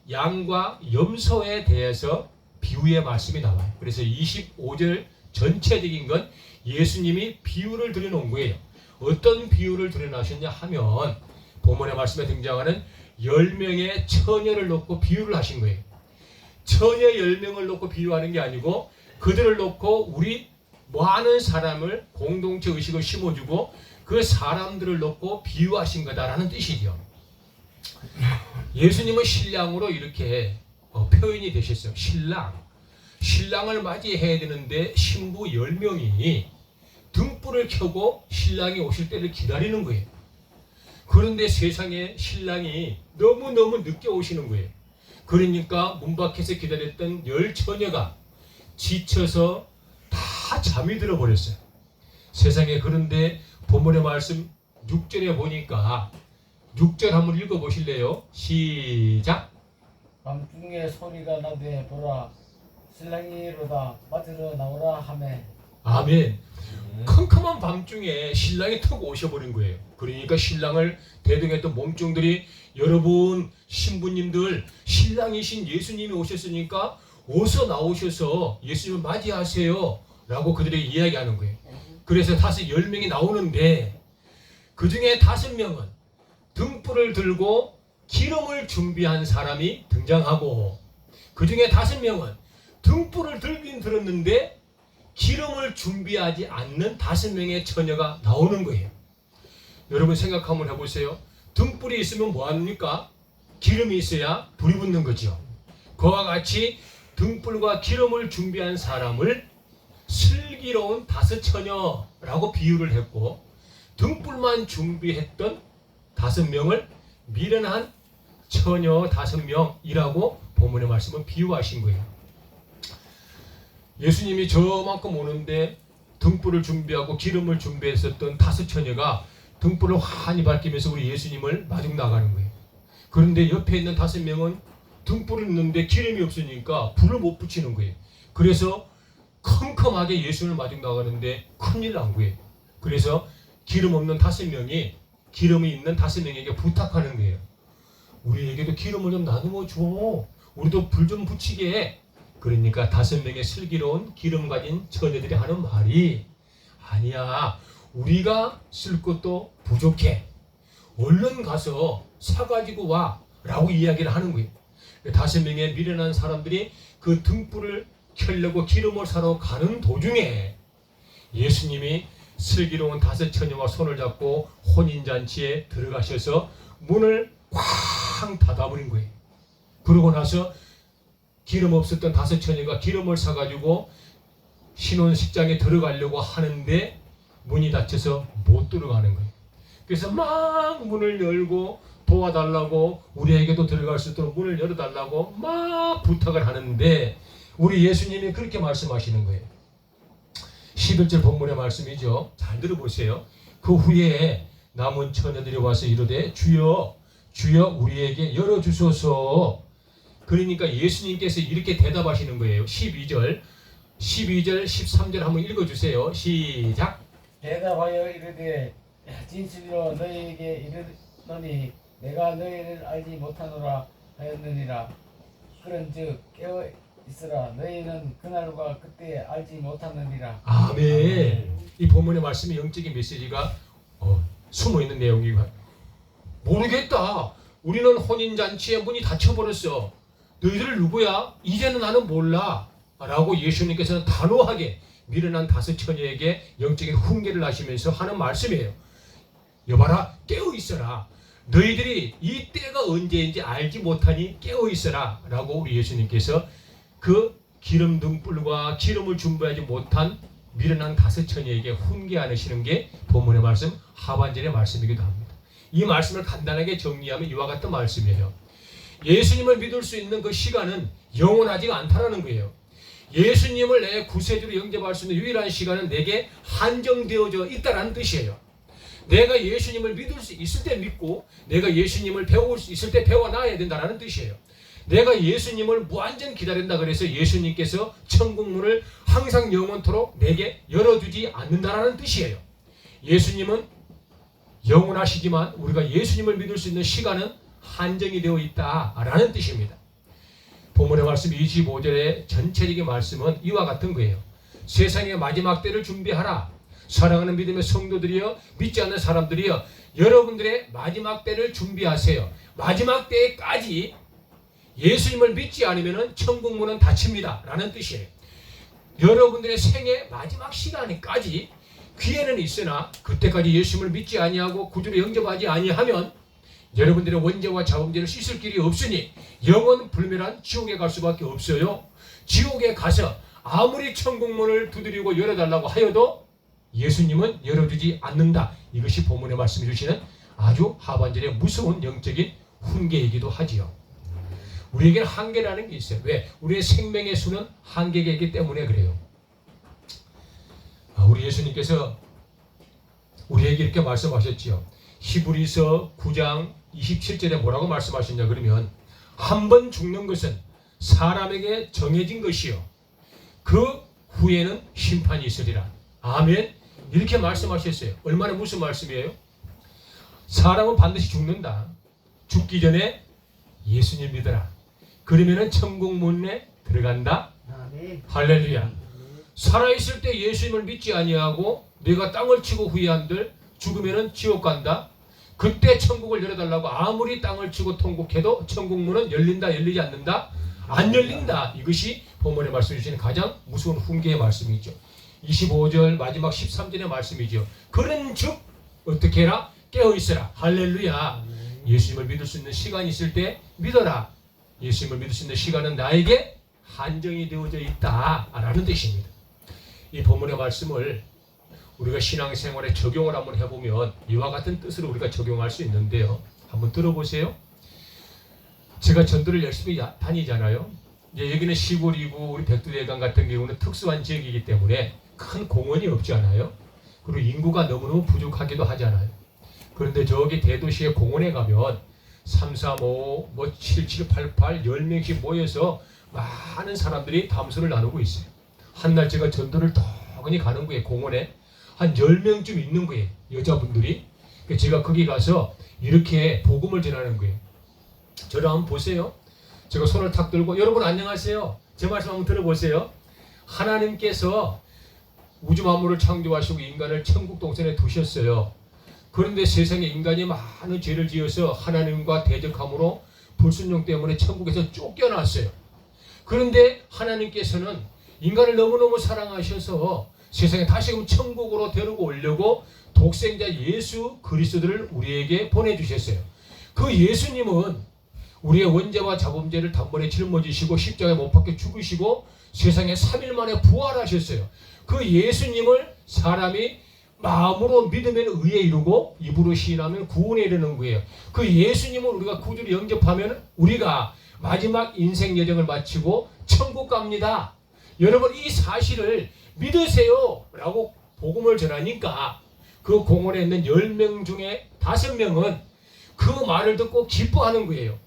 양과 염소에 대해서 비유의 말씀이 나와요. 그래서 25절 전체적인 건 예수님이 비유를 드려놓은 거예요. 어떤 비유를 드러나셨냐 하면 본문의 말씀에 등장하는 10명의 처녀를 놓고 비유를 하신 거예요. 처녀 10명을 놓고 비유하는 게 아니고 그들을 놓고 우리 많은 사람을 공동체 의식을 심어주고 그 사람들을 놓고 비유하신 거다라는 뜻이죠. 예수님은 신랑으로 이렇게 표현이 되셨어요. 신랑을 맞이해야 되는데 신부 10명이 등불을 켜고 신랑이 오실 때를 기다리는 거예요. 그런데 세상에 신랑이 너무너무 늦게 오시는 거예요. 그러니까 문 밖에서 기다렸던 10처녀가 지쳐서 다 잠이 들어버렸어요. 세상에. 그런데 본문의 말씀 6절에 보니까 6절 한번 읽어보실래요? 시작. 밤중에 소리가 나되 보라 신랑이 이르다 맞으러 나오라 하매. 아멘. 컴컴한 밤중에 신랑이 턱 오셔버린 거예요. 그러니까 신랑을 대동했던 몸종들이 여러분 신부님들 신랑이신 예수님이 오셨으니까 어서 나오셔서 예수님을 맞이하세요 라고 그들에게 이야기하는 거예요. 그래서 10명이 나오는데 그 중에 5명은 등불을 들고 기름을 준비한 사람이 등장하고 그 중에 5명은 등불을 들긴 들었는데 기름을 준비하지 않는 5명의 처녀가 나오는 거예요. 여러분 생각 한번 해보세요. 등불이 있으면 뭐합니까? 기름이 있어야 불이 붙는 거죠. 그와 같이 등불과 기름을 준비한 사람을 슬기로운 5처녀라고 비유를 했고 등불만 준비했던 5명을 미련한 처녀 5명이라고 본문의 말씀은 비유하신 거예요. 예수님이 저만큼 오는데 등불을 준비하고 기름을 준비했었던 5처녀가 등불을 환히 밝히면서 우리 예수님을 마중 나가는 거예요. 그런데 옆에 있는 5명은 등불을 있는데 기름이 없으니까 불을 못 붙이는 거예요. 그래서 컴컴하게 예수님을 마중 나가는데 큰일 난 거예요. 그래서 기름 없는 5명이 기름이 있는 5명에게 부탁하는 거예요. 우리에게도 기름을 좀 나누어 줘. 우리도 불 좀 붙이게 해. 그러니까 5명의 슬기로운 기름 가진 처녀들이 하는 말이 아니야. 우리가 쓸 것도 부족해. 얼른 가서 사가지고 와. 라고 이야기를 하는 거예요. 5명의 미련한 사람들이 그 등불을 켜려고 기름을 사러 가는 도중에 예수님이 슬기로운 5처녀와 손을 잡고 혼인잔치에 들어가셔서 문을 쾅 닫아버린 거예요. 그러고 나서 기름 없었던 5처녀가 기름을 사가지고 신혼식장에 들어가려고 하는데 문이 닫혀서 못 들어가는 거예요. 그래서 막 문을 열고 도와달라고 우리에게도 들어갈 수 있도록 문을 열어달라고 막 부탁을 하는데 우리 예수님이 그렇게 말씀하시는 거예요. 11절 본문의 말씀이죠. 잘 들어보세요. 그 후에 남은 처녀들이 와서 이르되 주여 주여 우리에게 열어주소서. 그러니까 예수님께서 이렇게 대답하시는 거예요. 12절 13절 한번 읽어주세요. 시작. 대답하여 이르되 진실로 너희에게 이르노니 내가 너희를 알지 못하노라 하였느니라. 그런즉 깨어 있으라. 너희는 그날과 그때 알지 못하느니라. 아멘. 이 본문의 말씀의 영적인 메시지가 숨어있는 내용이고 모르겠다. 우리는 혼인잔치에 문이 닫혀버렸어. 너희들 누구야? 이제는 나는 몰라. 라고 예수님께서는 단호하게 미련한 5처녀에게 영적인 훈계를 하시면서 하는 말씀이에요. 여봐라, 깨어있어라. 너희들이 이 때가 언제인지 알지 못하니 깨어있어라. 라고 우리 예수님께서 그 기름 등불과 기름을 준비하지 못한 미련한 5처녀에게 훈계하시는 게 본문의 말씀 하반절의 말씀이기도 합니다. 이 말씀을 간단하게 정리하면 이와 같은 말씀이에요. 예수님을 믿을 수 있는 그 시간은 영원하지가 않다라는 거예요. 예수님을 내 구세주로 영접할 수 있는 유일한 시간은 내게 한정되어져 있다라는 뜻이에요. 내가 예수님을 믿을 수 있을 때 믿고 내가 예수님을 배울 수 있을 때 배워놔야 된다는 뜻이에요. 내가 예수님을 무한정 기다린다 그래서 예수님께서 천국문을 항상 영원토록 내게 열어주지 않는다라는 뜻이에요. 예수님은 영원하시지만 우리가 예수님을 믿을 수 있는 시간은 한정이 되어 있다라는 뜻입니다. 본문의 말씀 25절의 전체적인 말씀은 이와 같은 거예요. 세상의 마지막 때를 준비하라. 사랑하는 믿음의 성도들이여, 믿지 않는 사람들이여, 여러분들의 마지막 때를 준비하세요. 마지막 때까지 예수님을 믿지 않으면 천국문은 닫힙니다 라는 뜻이에요. 여러분들의 생애 마지막 시간까지 기회는 있으나 그때까지 예수님을 믿지 아니하고 구주로 영접하지 아니하면 여러분들의 원죄와 자범죄를 씻을 길이 없으니 영원 불멸한 지옥에 갈 수밖에 없어요. 지옥에 가서 아무리 천국문을 두드리고 열어달라고 하여도 예수님은 열어주지 않는다. 이것이 본문에 말씀해 주시는 아주 하반절의 무서운 영적인 훈계이기도 하지요. 우리에게는 한계라는 게 있어요. 왜? 우리의 생명의 수는 한계가 있기 때문에 그래요. 우리 예수님께서 우리에게 이렇게 말씀하셨지요. 히브리서 9장 27절에 뭐라고 말씀하셨냐 그러면 한 번 죽는 것은 사람에게 정해진 것이요 그 후에는 심판이 있으리라. 아멘. 이렇게 말씀하셨어요. 얼마나 무슨 말씀이에요? 사람은 반드시 죽는다. 죽기 전에 예수님 믿어라. 그러면은 천국문에 들어간다. 아멘. 할렐루야. 살아있을 때 예수님을 믿지 아니하고 내가 땅을 치고 후회한들 죽으면은 지옥 간다. 그때 천국을 열어달라고 아무리 땅을 치고 통곡해도 천국문은 열린다 열리지 않는다? 안 열린다. 이것이 본문에 말씀해 주시는 가장 무서운 훈계의 말씀이죠. 25절 마지막 13절의 말씀이죠. 그런즉 어떻게 해라? 깨어있으라. 할렐루야. 예수님을 믿을 수 있는 시간이 있을 때 믿어라. 예수님을 믿을 수 있는 시간은 나에게 한정이 되어져 있다라는 뜻입니다. 이 본문의 말씀을 우리가 신앙생활에 적용을 한번 해보면 이와 같은 뜻으로 우리가 적용할 수 있는데요. 한번 들어보세요. 제가 전도를 열심히 다니잖아요. 이제 여기는 시골이고 우리 백두대간 같은 경우는 특수한 지역이기 때문에 큰 공원이 없잖아요. 그리고 인구가 너무너무 부족하기도 하잖아요. 그런데 저기 대도시의 공원에 가면 335, 7788, 10명씩 모여서 많은 사람들이 담소를 나누고 있어요. 한날 제가 전도를 덕하니 가는 거예요. 공원에 한 10명쯤 있는 거예요. 여자분들이. 제가 거기 가서 이렇게 복음을 전하는 거예요. 저를 한번 보세요. 제가 손을 탁 들고 여러분 안녕하세요. 제 말씀 한번 들어보세요. 하나님께서 우주 만물을 창조하시고 인간을 천국 동산에 두셨어요. 그런데 세상에 인간이 많은 죄를 지어서 하나님과 대적함으로 불순종 때문에 천국에서 쫓겨났어요. 그런데 하나님께서는 인간을 너무너무 사랑하셔서 세상에 다시금 천국으로 데리고 오려고 독생자 예수 그리스도를 우리에게 보내주셨어요. 그 예수님은 우리의 원죄와 자범죄를 단번에 짊어지시고 십자가에 못 박혀 죽으시고 세상에 3일 만에 부활하셨어요. 그 예수님을 사람이 마음으로 믿으면 의에 이르고 입으로 시인하면 구원에 이르는 거예요. 그 예수님을 우리가 구주로 영접하면 우리가 마지막 인생 여정을 마치고 천국 갑니다. 여러분 이 사실을 믿으세요 라고 복음을 전하니까 그 공원에 있는 10명 중에 5명은 그 말을 듣고 기뻐하는 거예요.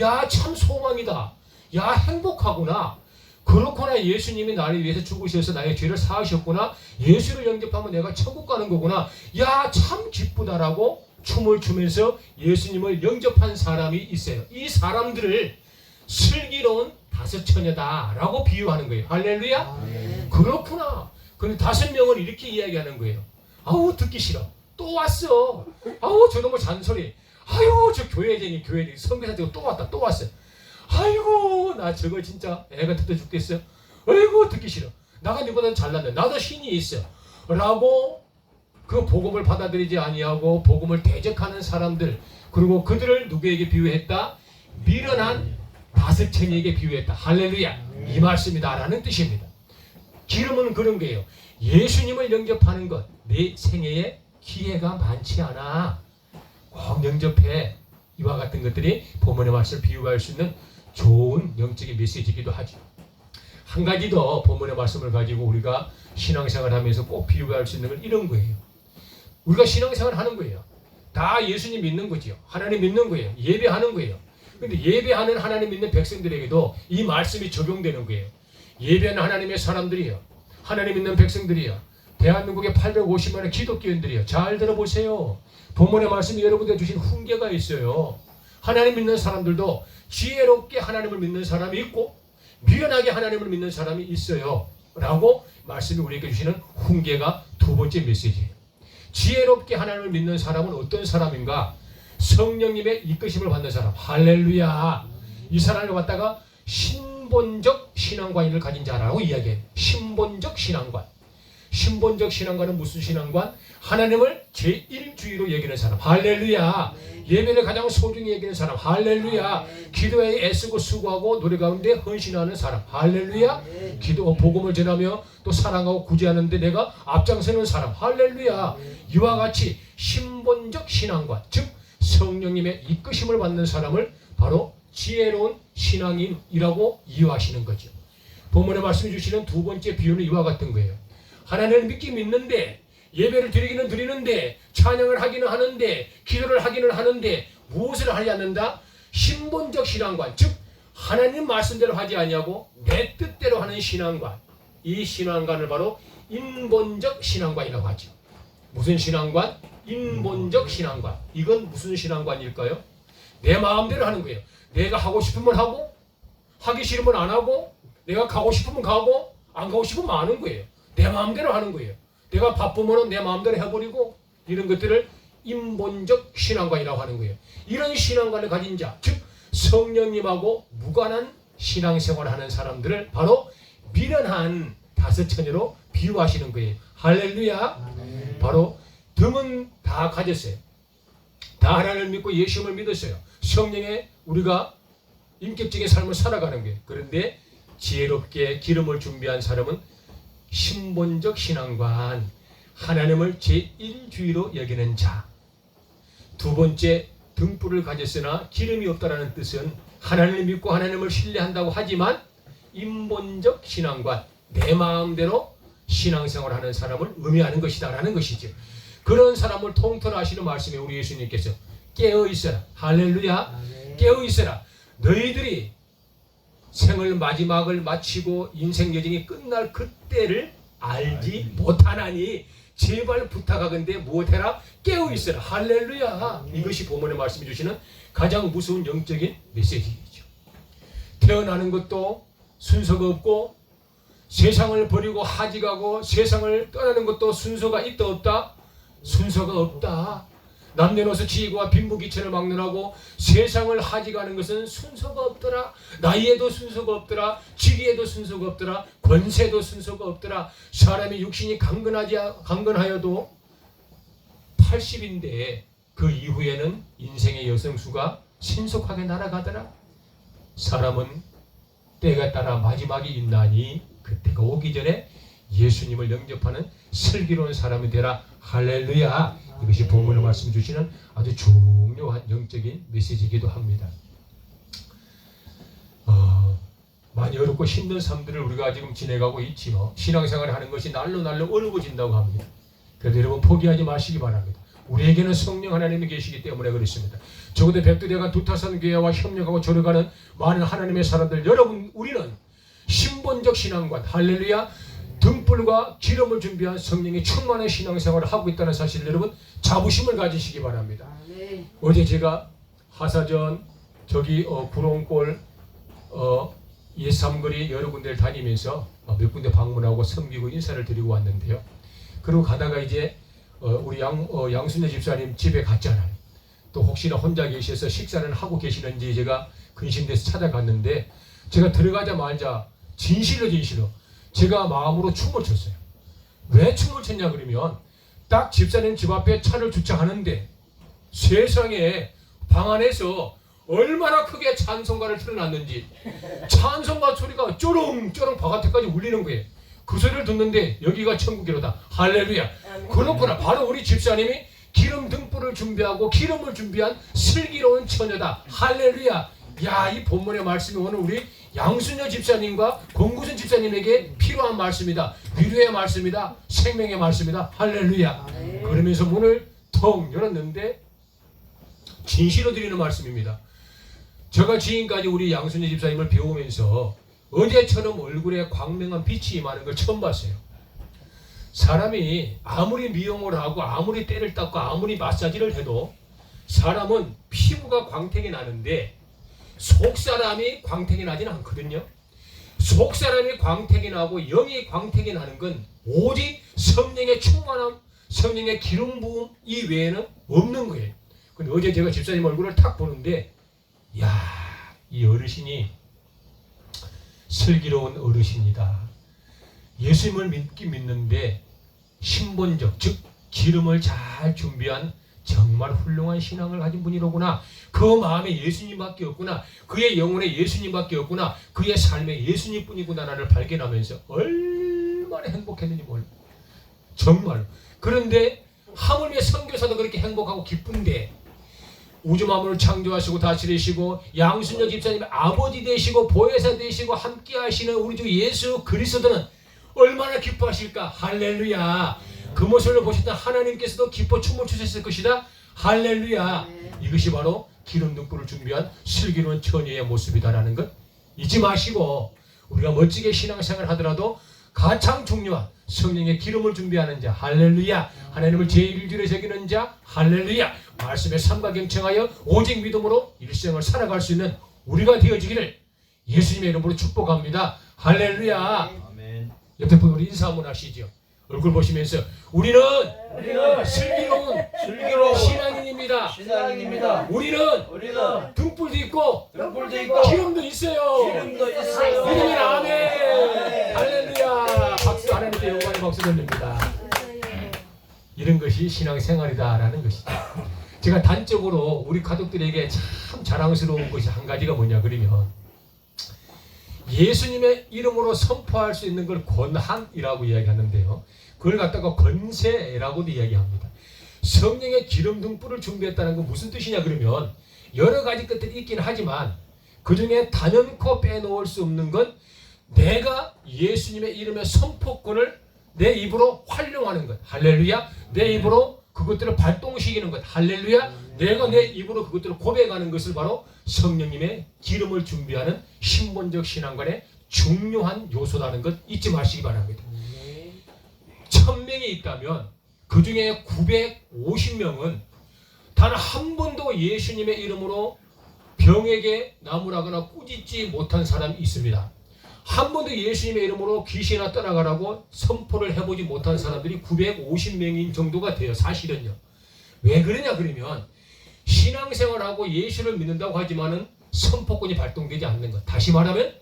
야, 참 소망이다. 야, 행복하구나. 그렇구나. 예수님이 나를 위해서 죽으셔서 나의 죄를 사하셨구나. 예수를 영접하면 내가 천국 가는 거구나. 야, 참 기쁘다라고 춤을 추면서 예수님을 영접한 사람이 있어요. 이 사람들을 슬기로운 5처녀다라고 비유하는 거예요. 할렐루야. 아멘. 그렇구나. 근데 5명은 이렇게 이야기하는 거예요. 아우 듣기 싫어. 또 왔어. 아우 저놈의 잔소리. 아유 저 교회쟁이 선교사 또 왔다 또 왔어. 아이고 나 저거 진짜 애가 듣다 죽겠어. 아이고 듣기 싫어. 나가 니보다 잘났네. 나도 신이 있어. 라고 그 복음을 받아들이지 아니하고 복음을 대적하는 사람들 그리고 그들을 누구에게 비유했다? 미련한 5처녀에게 비유했다. 할렐루야. 이 말씀이다라는 뜻입니다. 기름은 그런 거예요. 예수님을 영접하는 것 내 생애에 기회가 많지 않아. 꼭 영접해. 이와 같은 것들이 본문의 말씀을 비유할 수 있는 좋은 영적인 메시지이기도 하죠. 한 가지 더 본문의 말씀을 가지고 우리가 신앙생활 하면서 꼭 비유할 수 있는 건 이런 거예요. 우리가 신앙생활 하는 거예요. 다 예수님 믿는 거죠. 하나님 믿는 거예요. 예배하는 거예요. 근데 예배하는 하나님 믿는 백성들에게도 이 말씀이 적용되는 거예요. 예배하는 하나님의 사람들이요, 하나님 믿는 백성들이요, 대한민국의 850만의 기독교인들이요, 잘 들어보세요. 본문의 말씀이 여러분들에게 주신 훈계가 있어요. 하나님 믿는 사람들도 지혜롭게 하나님을 믿는 사람이 있고 미련하게 하나님을 믿는 사람이 있어요 라고 말씀이 우리에게 주시는 훈계가 두 번째 메시지예요. 지혜롭게 하나님을 믿는 사람은 어떤 사람인가? 성령님의 이끄심을 받는 사람. 할렐루야. 이 사람을 갖다가 신본적 신앙관을 가진 자라고 이야기해요. 신본적 신앙관. 신본적 신앙관은 무슨 신앙관? 하나님을 제1주의로 여기는 사람. 할렐루야. 예배를 가장 소중히 여기는 사람. 할렐루야. 기도에 애쓰고 수고하고 노래 가운데 헌신하는 사람. 할렐루야. 기도 복음을 전하며 또 사랑하고 구제하는데 내가 앞장서는 사람. 할렐루야. 이와 같이 신본적 신앙관, 즉 성령님의 이끄심을 받는 사람을 바로 지혜로운 신앙인이라고 이해하시는 거죠. 본문의 말씀해 주시는 두 번째 비유는 이와 같은 거예요. 하나님을 믿긴 믿는데, 예배를 드리기는 드리는데, 찬양을 하기는 하는데, 기도를 하기는 하는데 무엇을 하지 않는다? 신본적 신앙관, 즉 하나님 말씀대로 하지 아니하고 내 뜻대로 하는 신앙관. 이 신앙관을 바로 인본적 신앙관이라고 하죠. 무슨 신앙관? 인본적 신앙관. 이건 무슨 신앙관일까요? 내 마음대로 하는 거예요. 내가 하고 싶으면 하고, 하기 싫으면 안 하고, 내가 가고 싶으면 가고, 안 가고 싶으면 안 하는 거예요. 내 마음대로 하는 거예요. 내가 바쁘면 내 마음대로 해버리고, 이런 것들을 인본적 신앙관이라고 하는 거예요. 이런 신앙관을 가진 자, 즉 성령님하고 무관한 신앙생활을 하는 사람들을 바로 미련한 다섯처녀로 비유하시는 거예요. 할렐루야. 바로 등은 다 가졌어요. 다 하나님을 믿고 예수님을 믿었어요. 성령에 우리가 인격적인 삶을 살아가는 거예요. 그런데 지혜롭게 기름을 준비한 사람은 신본적 신앙관, 하나님을 제1주의로 여기는 자. 두 번째, 등불을 가졌으나 기름이 없다라는 뜻은 하나님을 믿고 하나님을 신뢰한다고 하지만 인본적 신앙관, 내 마음대로 신앙생활하는 사람을 의미하는 것이다라는 것이죠. 그런 사람을 통틀어하시는 말씀에 우리 예수님께서 깨어있어라. 할렐루야. 깨어있어라. 너희들이 생을 마지막을 마치고 인생 여정이 끝날 그때를 알지 못하나니 제발 부탁하건대 무엇해라? 깨어있어라. 할렐루야. 이것이 본문의 말씀해 주시는 가장 무서운 영적인 메시지이죠. 태어나는 것도 순서가 없고, 세상을 버리고 하직하고 세상을 떠나는 것도 순서가 있다 없다? 순서가 없다. 남녀노소 지혜와 빈부귀천을 막론하고 세상을 하직하는 것은 순서가 없더라. 나이에도 순서가 없더라. 직위에도 순서가 없더라. 권세도 순서가 없더라. 사람이 육신이 강건하여도 80인데 그 이후에는 인생의 여성수가 신속하게 날아가더라. 사람은 때가 따라 마지막이 있나니 그때가 오기 전에 예수님을 영접하는 슬기로운 사람이 되라. 할렐루야. 이것이 본문의 말씀 주시는 아주 중요한 영적인 메시지이기도 합니다. 많이 어렵고 힘든 삶들을 우리가 지금 지내가고 있지요. 신앙생활을 하는 것이 날로 어려워진다고 합니다. 그래도 여러분 포기하지 마시기 바랍니다. 우리에게는 성령 하나님이 계시기 때문에 그렇습니다. 적어도 백두대간 두타산 교회와 협력하고 조력하는 많은 하나님의 사람들, 여러분 우리는 신본적 신앙관, 할렐루야, 등불과 기름을 준비한 성령의 충만한 신앙생활을 하고 있다는 사실 여러분 자부심을 가지시기 바랍니다. 어제 제가 하사전 저기 구롱골 예삼거리 여러 군데를 다니면서 몇 군데 방문하고 섬기고 인사를 드리고 왔는데요. 그리고 가다가 이제 우리 양순재 집사님 집에 갔잖아요. 또 혹시나 혼자 계셔서 식사는 하고 계시는지 제가 근심돼서 찾아갔는데 제가 들어가자마자 진실로 제가 마음으로 춤을 췄어요. 왜 춤을 췄냐 그러면 딱 집사님 집 앞에 차를 주차하는데 세상에 방 안에서 얼마나 크게 찬송가를 틀어놨는지 찬송가 소리가 쪼릉쪼릉 바깥에까지 울리는 거예요. 그 소리를 듣는데 여기가 천국이로다. 할렐루야. 그렇구나. 바로 우리 집사님이 기름 등불을 준비하고 기름을 준비한 슬기로운 처녀다. 할렐루야. 야, 이 본문의 말씀이 오늘 우리 양순여 집사님과 권구순 집사님에게 필요한 말씀이다. 위로의 말씀이다. 생명의 말씀이다. 할렐루야. 그러면서 문을 텅 열었는데 진실로 드리는 말씀입니다. 제가 지금까지 우리 양순재 집사님을 배우면서 어제처럼 얼굴에 광명한 빛이 임하는 걸 처음 봤어요. 사람이 아무리 미용을 하고 아무리 때를 닦고 아무리 마사지를 해도 사람은 피부가 광택이 나는데 속사람이 광택이 나진 않거든요. 속사람이 광택이 나고 영이 광택이 나는 건 오직 성령의 충만함, 성령의 기름 부음 이외에는 없는 거예요. 근데 어제 제가 집사님 얼굴을 탁 보는데 야, 이 어르신이 슬기로운 어르신이다. 예수님을 믿긴 믿는데 신본적, 즉 기름을 잘 준비한 정말 훌륭한 신앙을 가진 분이로구나. 그 마음에 예수님밖에 없구나. 그의 영혼에 예수님밖에 없구나. 그의 삶에 예수님뿐이구나를 발견하면서 얼마나 행복했는지 몰라. 정말. 그런데 하물며 선교사도 그렇게 행복하고 기쁜데 우주 만물을 창조하시고 다스리시고 양순재 집사님의 아버지 되시고 보혜사 되시고 함께 하시는 우리 주 예수 그리스도는 얼마나 기뻐하실까. 할렐루야. 그 모습을 보셨던 하나님께서도 기뻐 춤을 추셨을 것이다. 할렐루야. 이것이 바로 기름 등불을 준비한 슬기로운 처녀의 모습이다라는 것 잊지 마시고 우리가 멋지게 신앙생활 하더라도 가장 중요한 성령의 기름을 준비하는 자 할렐루야. 하나님을 제1주로 새기는 자 할렐루야. 말씀에 삼가 경청하여 오직 믿음으로 일생을 살아갈 수 있는 우리가 되어지기를 예수님의 이름으로 축복합니다. 할렐루야. 아멘. 옆에 분 우리 인사 한번 하시죠. 얼굴 보시면서 우리는 슬기로운 신앙인입니다. 신앙인입니다. 우리는 등불도 있고 등불도 있고 기름도 있어요. 믿으면 아멘. 할렐루야. 박수. 하나님께 영광의 박수 드립니다. 이런 것이 신앙생활이다라는 것이죠. 제가 단적으로 우리 가족들에게 참 자랑스러운 것이 한 가지가 뭐냐 그러면 예수님의 이름으로 선포할 수 있는 걸 권한이라고 이야기하는데요. 그걸 갖다가 권세라고도 이야기합니다. 성령의 기름 등불을 준비했다는 건 무슨 뜻이냐 그러면 여러 가지 것들이 있긴 하지만 그 중에 단연코 빼놓을 수 없는 건 내가 예수님의 이름의 선포권을 내 입으로 활용하는 것. 할렐루야. 내 입으로 그것들을 발동시키는 것. 할렐루야. 내가 내 입으로 그것들을 고백하는 것을 바로 성령님의 기름을 준비하는 신본적 신앙관의 중요한 요소라는 것 잊지 마시기 바랍니다. 1000명이 있다면 그 중에 950명은 단 한 번도 예수님의 이름으로 병에게 나무라거나 꾸짖지 못한 사람이 있습니다. 한 번도 예수님의 이름으로 귀신이나 떠나가라고 선포를 해보지 못한 사람들이 950명인 정도가 돼요. 사실은요. 왜 그러냐 그러면 신앙생활하고 예수를 믿는다고 하지만은 선포권이 발동되지 않는 것. 다시 말하면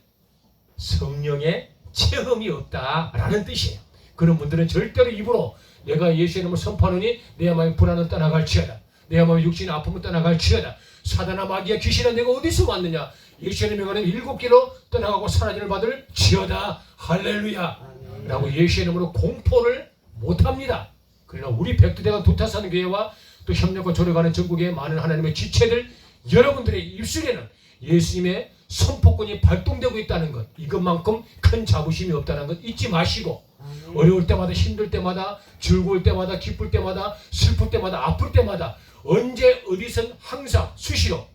성령의 체험이 없다라는 뜻이에요. 그런 분들은 절대로 입으로 내가 예수의 이름을 선포하노니 내 마음의 불안은 떠나갈지어다. 내 마음의 육신의 아픔은 떠나갈지어다. 사단아 마귀야 귀신아 내가 어디서 왔느냐. 예수의 이름으로 7개로 떠나가고 사라짐을 받을 지어다. 할렐루야. 라고 예수의 이름으로 공포를 못합니다. 그러나 우리 백두대간 도타산 교회와 또 협력과 조력하는 전국의 많은 하나님의 지체들 여러분들의 입술에는 예수님의 선포권이 발동되고 있다는 것, 이것만큼 큰 자부심이 없다는 것 잊지 마시고 어려울 때마다 힘들 때마다 즐거울 때마다 기쁠 때마다 슬플 때마다 아플 때마다 언제 어디선 항상 수시로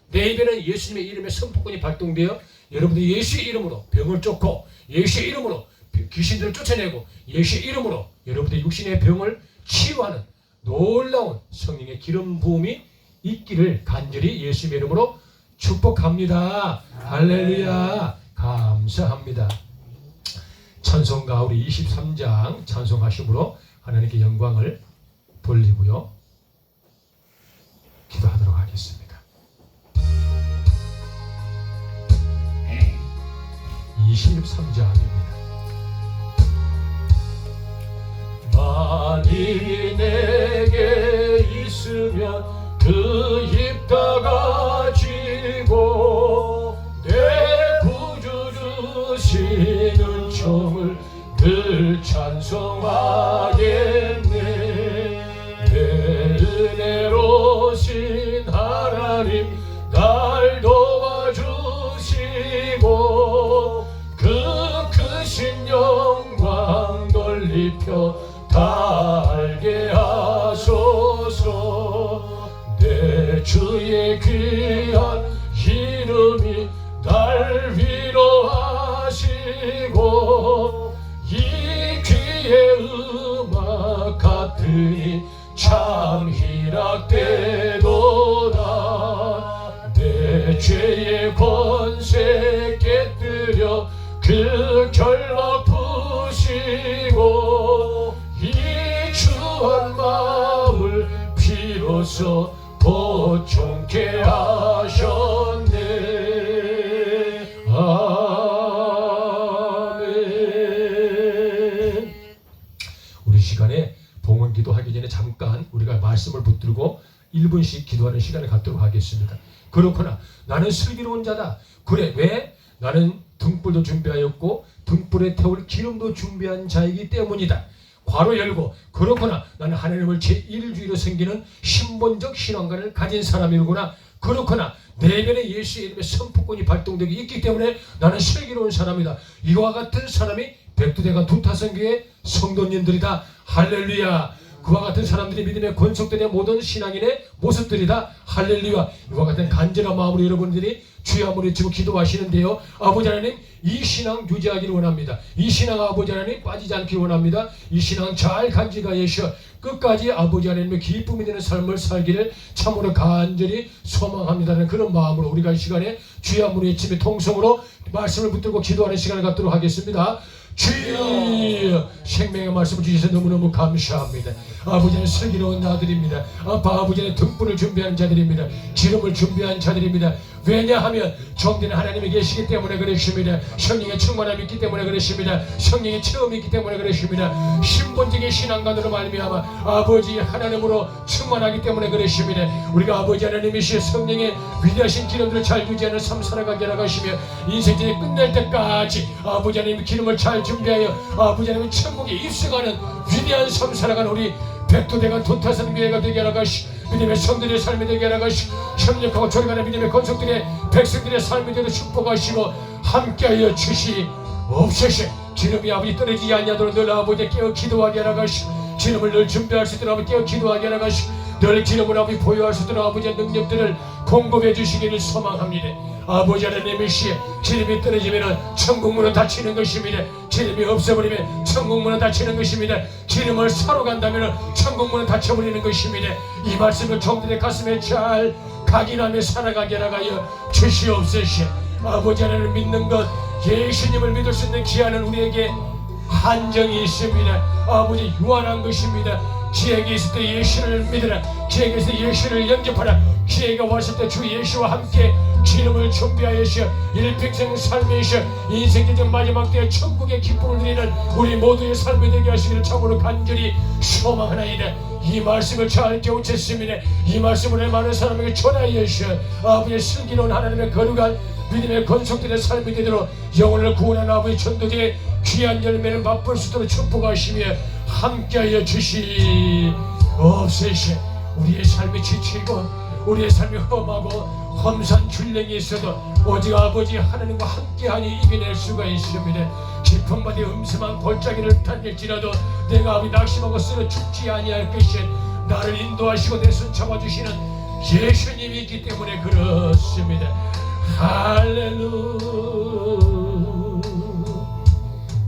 내 입에는 예수님의 이름의 선포권이 발동되어 여러분들 예수의 이름으로 병을 쫓고 예수의 이름으로 귀신들을 쫓아내고 예수의 이름으로 여러분들 육신의 병을 치유하는 놀라운 성령의 기름 부음이 있기를 간절히 예수님의 이름으로 축복합니다. 할렐루야. 감사합니다. 찬송가 우리 23장 찬송하심으로 하나님께 영광을 돌리고요. 기도하도록 하겠습니다. 23장입니다. 만일이 내게 있으면 그 입 다 가지고 내 구주 주시는 총을 늘 찬송하겠네. 내 은혜로신 하나님 날 도와주시고 그 크신 영광 넓혀 다 알게 하소서. 내 주의 귀한 힘 이름이 날 위로하시고 이 귀의 음악 같으니 참 희락되도다. 내 죄의 권세 깨뜨려 그 결박 푸시고 이 추한 마음을 비로소 보존케 하셨네. 아멘. 우리 시간에 봉헌 기도하기 전에 잠깐 우리가 말씀을 붙들고 1분씩 기도하는 시간을 갖도록 하겠습니다. 그렇구나, 나는 슬기로운 자다. 그래, 왜? 나는 등불도 준비하였고 등불에 태울 기름도 준비한 자이기 때문이다. 괄호 열고, 그렇구나, 나는 하나님을 제1주의로 섬기는 신본적 신앙관을 가진 사람이구나. 그렇구나, 내면에 예수의 이름의 선포권이 발동되기 있기 때문에 나는 슬기로운 사람이다. 이와 같은 사람이 백두대간 두타성교의 성도님들이다. 할렐루야. 그와 같은 사람들이 믿음의 권속들의 모든 신앙인의 모습들이다. 할렐루야. 이와 같은 간절한 마음으로 여러분들이 주의 한번 외치고 기도하시는데요. 아버지 하나님, 이 신앙 유지하기를 원합니다. 이 신앙 아버지 하나님 빠지지 않기를 원합니다. 이 신앙 잘 간직하여서 끝까지 아버지 하나님의 기쁨이 되는 삶을 살기를 참으로 간절히 소망합니다는 그런 마음으로 우리가 이 시간에 주의 한번 외치며 통성으로 말씀을 붙들고 기도하는 시간을 갖도록 하겠습니다. 주여, 생명의 말씀을 주셔서 너무너무 감사합니다. 아버지는 슬기로운 아들입니다. 아버지는 등불을 준비한 자들입니다. 기름을 준비한 자들입니다. 왜냐하면 정되는 하나님이 계시기 때문에 그렇습니다. 성령의 충만함이 있기 때문에 그렇습니다. 성령의 체험이 있기 때문에 그렇습니다. 신본적인 신앙관으로 말미암아 아버지 하나님으로 충만하기 때문에 그렇습니다. 우리가 아버지 하나님이시여 성령의 위대하신 기름들을 잘 유지하는 삶 살아가게 하시며 인생이 끝날 때까지 아버지 하나님의 기름을 잘 준비하여 아버지 하나님의 천국에 입성하는 위대한 삶 살아가는 우리 백두대간 도타선 교회가 되게 하라가시, 믿음의 성들의 삶이 되게 하라가시, 협력하고 조력하는 믿음의 건속들의 백성들의 삶이 되도록 축복하시고 함께하여 주시옵소서. 기름이 아버지 떨어지지 않냐도록 늘 아버지 깨어 기도하게 하라가시, 기름을 늘 준비할 수 있도록 아버지 깨어 기도하게 하라가시, 늘 기름을 아버지 보유할 수 있도록 아버지의 능력들을 공급해 주시기를 소망합니다. 아버지 하나님이시여, 기름이 떨어지면 천국문은 닫히는 것입니다. 기름이 없어버리면 천국문은 닫히는 것입니다. 기름을 사러 간다면 천국문은 닫혀버리는 것입니다. 이 말씀을 종들의 가슴에 잘 각인하며 살아가게 하여 주시옵소서. 아버지 하나님을 믿는 것, 예수님을 믿을 수 있는 기한은 우리에게 한정이 있습니다. 아버지 유한한 것입니다. 기회가 있을 때 예수를 믿으라. 기회가 있을 때 예수를 영접하라. 기회가 왔을 때 주 예수와 함께 기름을 준비하여서 일평생 삶에서 인생의 마지막 때에 천국의 기쁨을 누리는 우리 모두의 삶이 되게 하시기를 참으로 간절히 소망하나이다. 이 말씀을 잘 깨우쳤습니다. 이 말씀을 많은 사람에게 전하여서 아버지의 슬기로운 하나님의 거룩한 믿음의 건속들의 삶이 되도록 영혼을 구원하는 아버지 전도제의 귀한 열매를 맛볼 수 있도록 축복하시며 함께하여 주시옵소서. 우리의 삶이 지치고 우리의 삶이 험하고 험산 줄령이 있어도 오직 아버지 하나님과 함께하니 이겨낼 수가 있습니다. 깊은 바다에 음침한 골짜기를 달릴지라도 내가 아버지 낙심하고 쓰러 죽지 아니할 것이 나를 인도하시고 내 손 잡아주시는 예수님이 있기 때문에 그렇습니다. 할렐루야.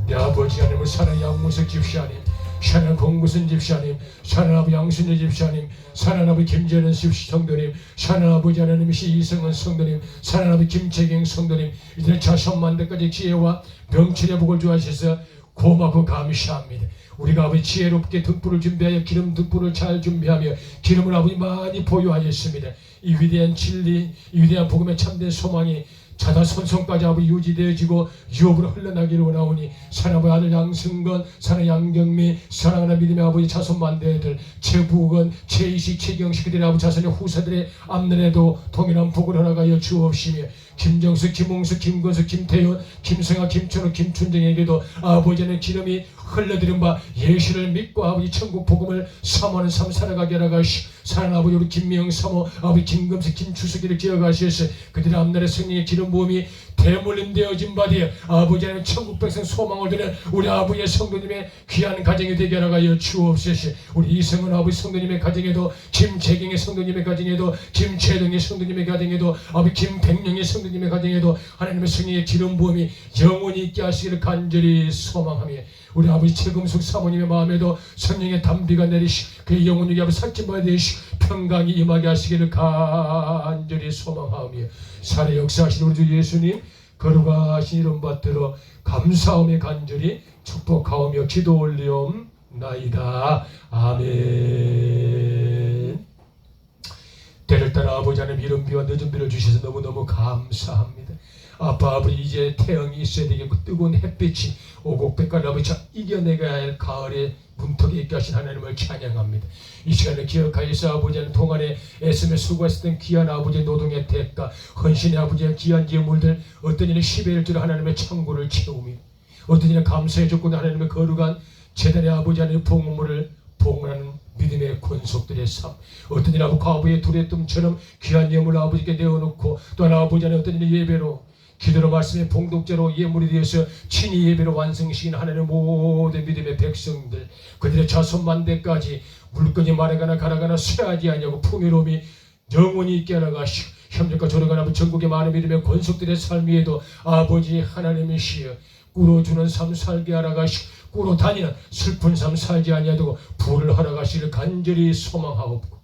내 아버지 하나님을 사랑의 양무석 집사님, 사랑하는 공구선 집사님, 사랑하는 아버지 양순재 집사님, 사랑하는 아버지 김재는 성도님, 사랑하는 아버지 하나님이시 이성은 성도님, 사랑하는 아버지 김채경 성도님, 이들의 자손만 대까지 지혜와 명철의 복을 주하셔서 고맙고 감사합니다. 우리가 아버지 지혜롭게 등불을 준비하여 기름 등불을 잘 준비하며 기름을 아버지 많이 보유하였습니다. 이 위대한 진리, 이 위대한 복음의 참된 소망이 자다손손까지 아버지 유지되어지고 유업으로 흘러나기를 원하오니 사랑하는 아들 양승건, 사랑하는 양경미, 사랑하는 믿음의 아버지 자손 만대들, 최부건, 최이식, 최경식 그들의 아버지 자손의 후사들의 앞날에도 동일한 복을 허락하여 주옵시며 김정숙, 김홍숙, 김건숙, 김태현, 김성아, 김천우, 김춘정에게도 아버지는 기름이 흘러들은 바 예수를 믿고 아버지 천국 복음을 사모하는 삶 살아가게 하라가시, 사랑하는 아버지 우리 김미영 사모, 아버지 김금숙, 김추석이를 기억하셔서 그들의 앞날에 성령의 기름 부음이 대물림 되어진 바디에 아버지 하나님 천국 백성 소망을 드는 우리 아버지의 성도님의 귀한 가정이 되게 하여 주옵소서. 우리 이성은 아버지 성도님의 가정에도, 김재경의 성도님의 가정에도, 김재동의 성도님의 가정에도, 아버지 김백령의 성도님의 가정에도 하나님의 성령의 기름 부음이 영원히 있게 하시기를 간절히 소망하며, 우리 아버지 최금숙 사모님의 마음에도 성령의 담비가 내리시 그의 영혼이 아버지 살찐바가 되시 평강이 임하게 하시기를 간절히 소망하며, 살의 역사하신 우리 주 예수님 거룩하신 이름 받들어 감사하며 간절히 축복하오며 기도 올리옵나이다. 아멘. 때를 따라 아버지 하나님 이른 비와 늦은 비를 주셔서 너무너무 감사합니다. 아빠 아버지 이제 태양이 있어야 되겠고 뜨거운 햇빛이 오곡백과를 아버지 이겨내가야 할 가을의 문턱에 있게 하신 하나님을 찬양합니다. 이 시간을 기억하여서 아버지는 동안에 애쓰며 수고했었던 귀한 아버지의 노동의 대가, 헌신의 아버지의 귀한 예물들, 어떤 이는 10의 1주로 하나님의 창고를 채우며, 어떤 이는 감사의 조건 하나님의 거룩한 제단의 아버지 하나님의 봉헌물을 봉헌하는 믿음의 권속들의 삶, 어떤 이는 과부의 두레뜸처럼 귀한 예물을 아버지께 내어놓고, 또한 아버지 하나님 어떤 이는 예배로 기도로 말씀의 봉독제로 예물이 되어서 친히 예배로 완성시킨 하나님의 모든 믿음의 백성들, 그들의 자손만대까지 물건이 마르거나 가라거나 쇠하지 아니하고 풍요로움이 영원히 있게 하나가시고, 협력과 조력하는 전국의 많은 믿음의 권속들의 삶 위에도 아버지 하나님이시여 꿇어주는 삶 살게 하나가시고, 꿇어 다니는 슬픈 삶 살지 아니하고 부를 하나가시를 간절히 소망하옵고,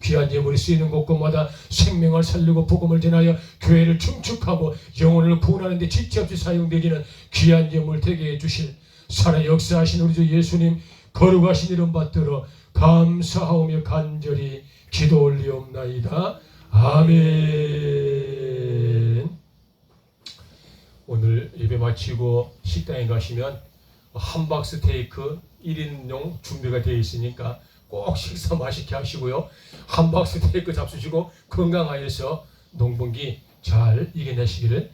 귀한 예물이 쓰이는 곳곳마다 생명을 살리고 복음을 전하여 교회를 충축하고 영혼을 구원하는 데 지체없이 사용되기는 귀한 예물 되게 해주실 살아 역사하신 우리 주 예수님 거룩하신 이름 받들어 감사하오며 간절히 기도 올리옵나이다. 아멘. 오늘 예배 마치고 식당에 가시면 함박 스테이크 1인용 준비가 되어 있으니까 꼭 식사 맛있게 하시고요. 함박 스테이크 잡수시고 건강하여서 농번기 잘 이겨내시기를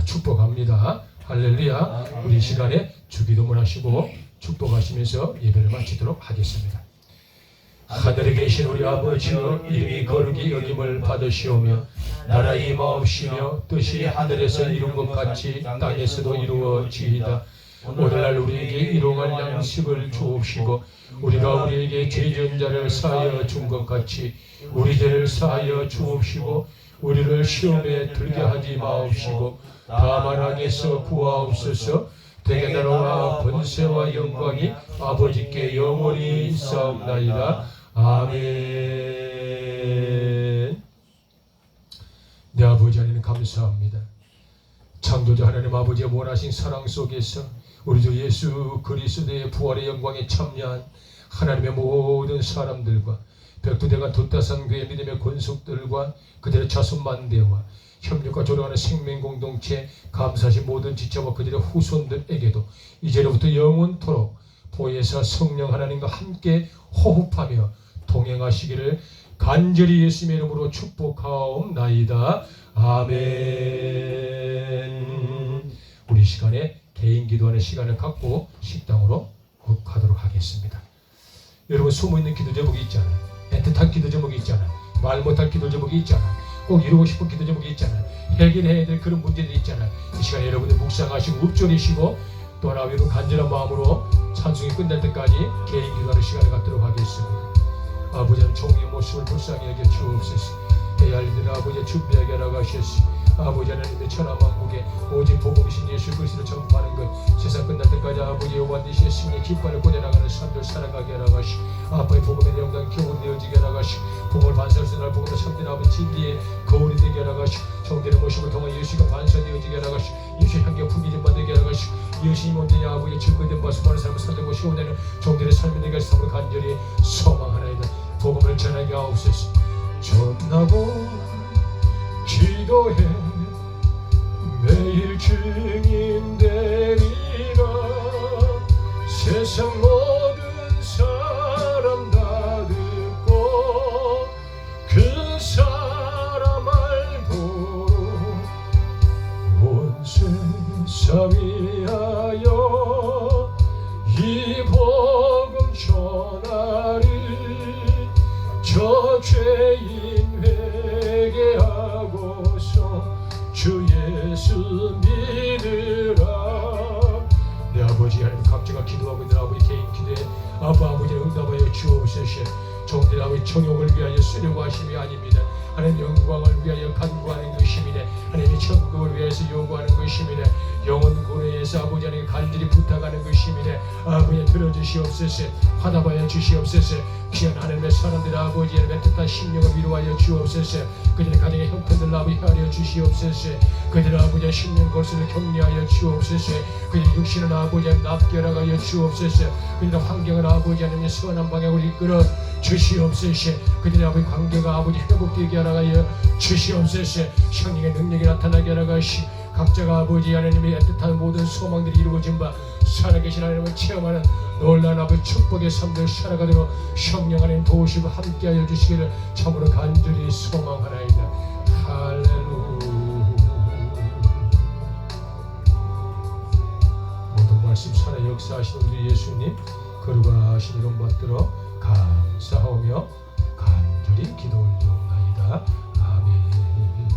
축복합니다. 할렐루야. 우리 이 시간에 주기도문 하시고 축복하시면서 예배를 마치도록 하겠습니다. 하늘에 계신 우리 아버지여, 이름이 거룩히 여김을 받으시오며 나라 임하옵시며 뜻이 하늘에서 이룬 것 같이 땅에서도 이루어지이다. 오늘날 우리에게 일용할 양식을 주옵시고 우리가 우리에게 죄 지은 자를 사하여 준 것 같이 우리 죄를 사하여 주옵시고 우리를 시험에 들게 하지 마옵시고 다만 악에서 구하옵소서. 대개 나라와 권세와 영광이 아버지께 영원히 있사옵나이다. 아멘. 내 아버지 하나님 감사합니다. 창조자 하나님 아버지의 원하신 사랑 속에서 우리 주 예수 그리스도의 부활의 영광에 참여한 하나님의 모든 사람들과 백두대간 돛다산교회 믿음의 권속들과 그들의 자손만대와 협력과 조력하는 생명공동체 감사하신 모든 지체와 그들의 후손들에게도 이제로부터 영원토록 보혜사 성령 하나님과 함께 호흡하며 동행하시기를 간절히 예수님의 이름으로 축복하옵나이다. 아멘. 우리 시간에 개인 기도하는 시간을 갖고 식당으로 가도록 하겠습니다. 여러분 숨어있는 기도 제목이 있잖아요. 애틋한 기도 제목이 있잖아요. 말 못할 기도 제목이 있잖아요. 꼭 이루고 싶은 기도 제목이 있잖아요. 해결해야 될 그런 문제들이 있잖아요. 이 시간에 여러분들 묵상하시고 읊조리시고 또 하나 여러분 간절한 마음으로 찬송이 끝날 때까지 개인 기도하는 시간을 갖도록 하겠습니다. 아버지 하나님 종의 모습을 불쌍히 여겨 주옵소서. 해야 할 일을 아버지 준비하게 나가셨으니 아버지 하나님의 천하만국에 오직 복음이신 예수 그리스도를 전파하는 것 세상 끝날 때까지 아버지 여호와 되시는 승리의 깃발을 꽂아나가는 삶들 살아가게 하나가시 아빠의 복음의 영광 교훈 되어지게 하나가시 복음을 반사로서 날 복음을 참된 아버지 진리의 거울이 되게 하나가시 정대의 모습을 통한 예수가 반사되어지게 하나가시 예수의 향기가 풍기진 바 되게 하나가시 예수님 온전히 아버지의 증거된 바 수많은 삶을 살고 시원하는 정대의 삶이 되게 하시는 삶을 간절히 소망하나이다. 복음을 전하게 하옵소서. 전하고 기도해 매일 증인 되리라. 세상 모든 사람 다 듣고 그 사람 알고 온 세상 위하여 이 복음 전하리. 저 죄인 회개하고서 주의 예수 믿으라. 내 아버지 하나님, 각자가 기도하고 있는 아버지 개인 기도에 아버지를 응답하여 주옵소서. 종들 아버지 정욕을 위하여 쓰려고 하심이 아닙니다. 하나님 영광을 위하여 간구하는 것입니다. 하나님의 천국을 위해서 요구하는 것입니다. 영혼 고뇌에서 아버지 하나님 간절히 부탁하는 것입니다. 아버지 들어주시옵소서. 화답하여 주시옵소서. 귀한 하나님의 사람들 아버지 하나님의 뜻한 심령을 위로하여 주옵소서. 그들의 가정의 형편들 아버지 헤아려 주시옵소서. 그들의 아버지의 심령 것을 격려하여 주옵소서. 그들의 육신을 아버지 하나님 납결하여 주옵소서. 그들의 환경을 아버지 하나님의 선한 방향으로 이끌어 주시옵소서. 그들의 아버지 관계가 아버지 회복되게 하여 주시옵소서. 성령의 능력이 나타나게 하시, 각자가 아버지 하나님의 애틋한 모든 소망들이 이루어진 바 살아계신 하나님을 체험하는 놀라운 아버지 축복의 삶을 살아가도록 성령 하나님 도우시고 함께하여 주시기를 참으로 간절히 소망하나이다. 할렐루야. 모든 말씀 살아 역사하시는 우리 예수님 거룩하신 이름 받들어 감사하며 간절히 기도 올려옵나이다. 아멘.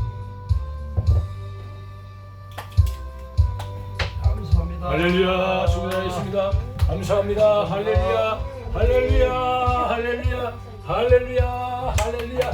감사합니다. 할렐루야. 수고하셨습니다. 감사합니다. 할렐루야. 할렐루야. 할렐루야. 할렐루야. 할렐루야.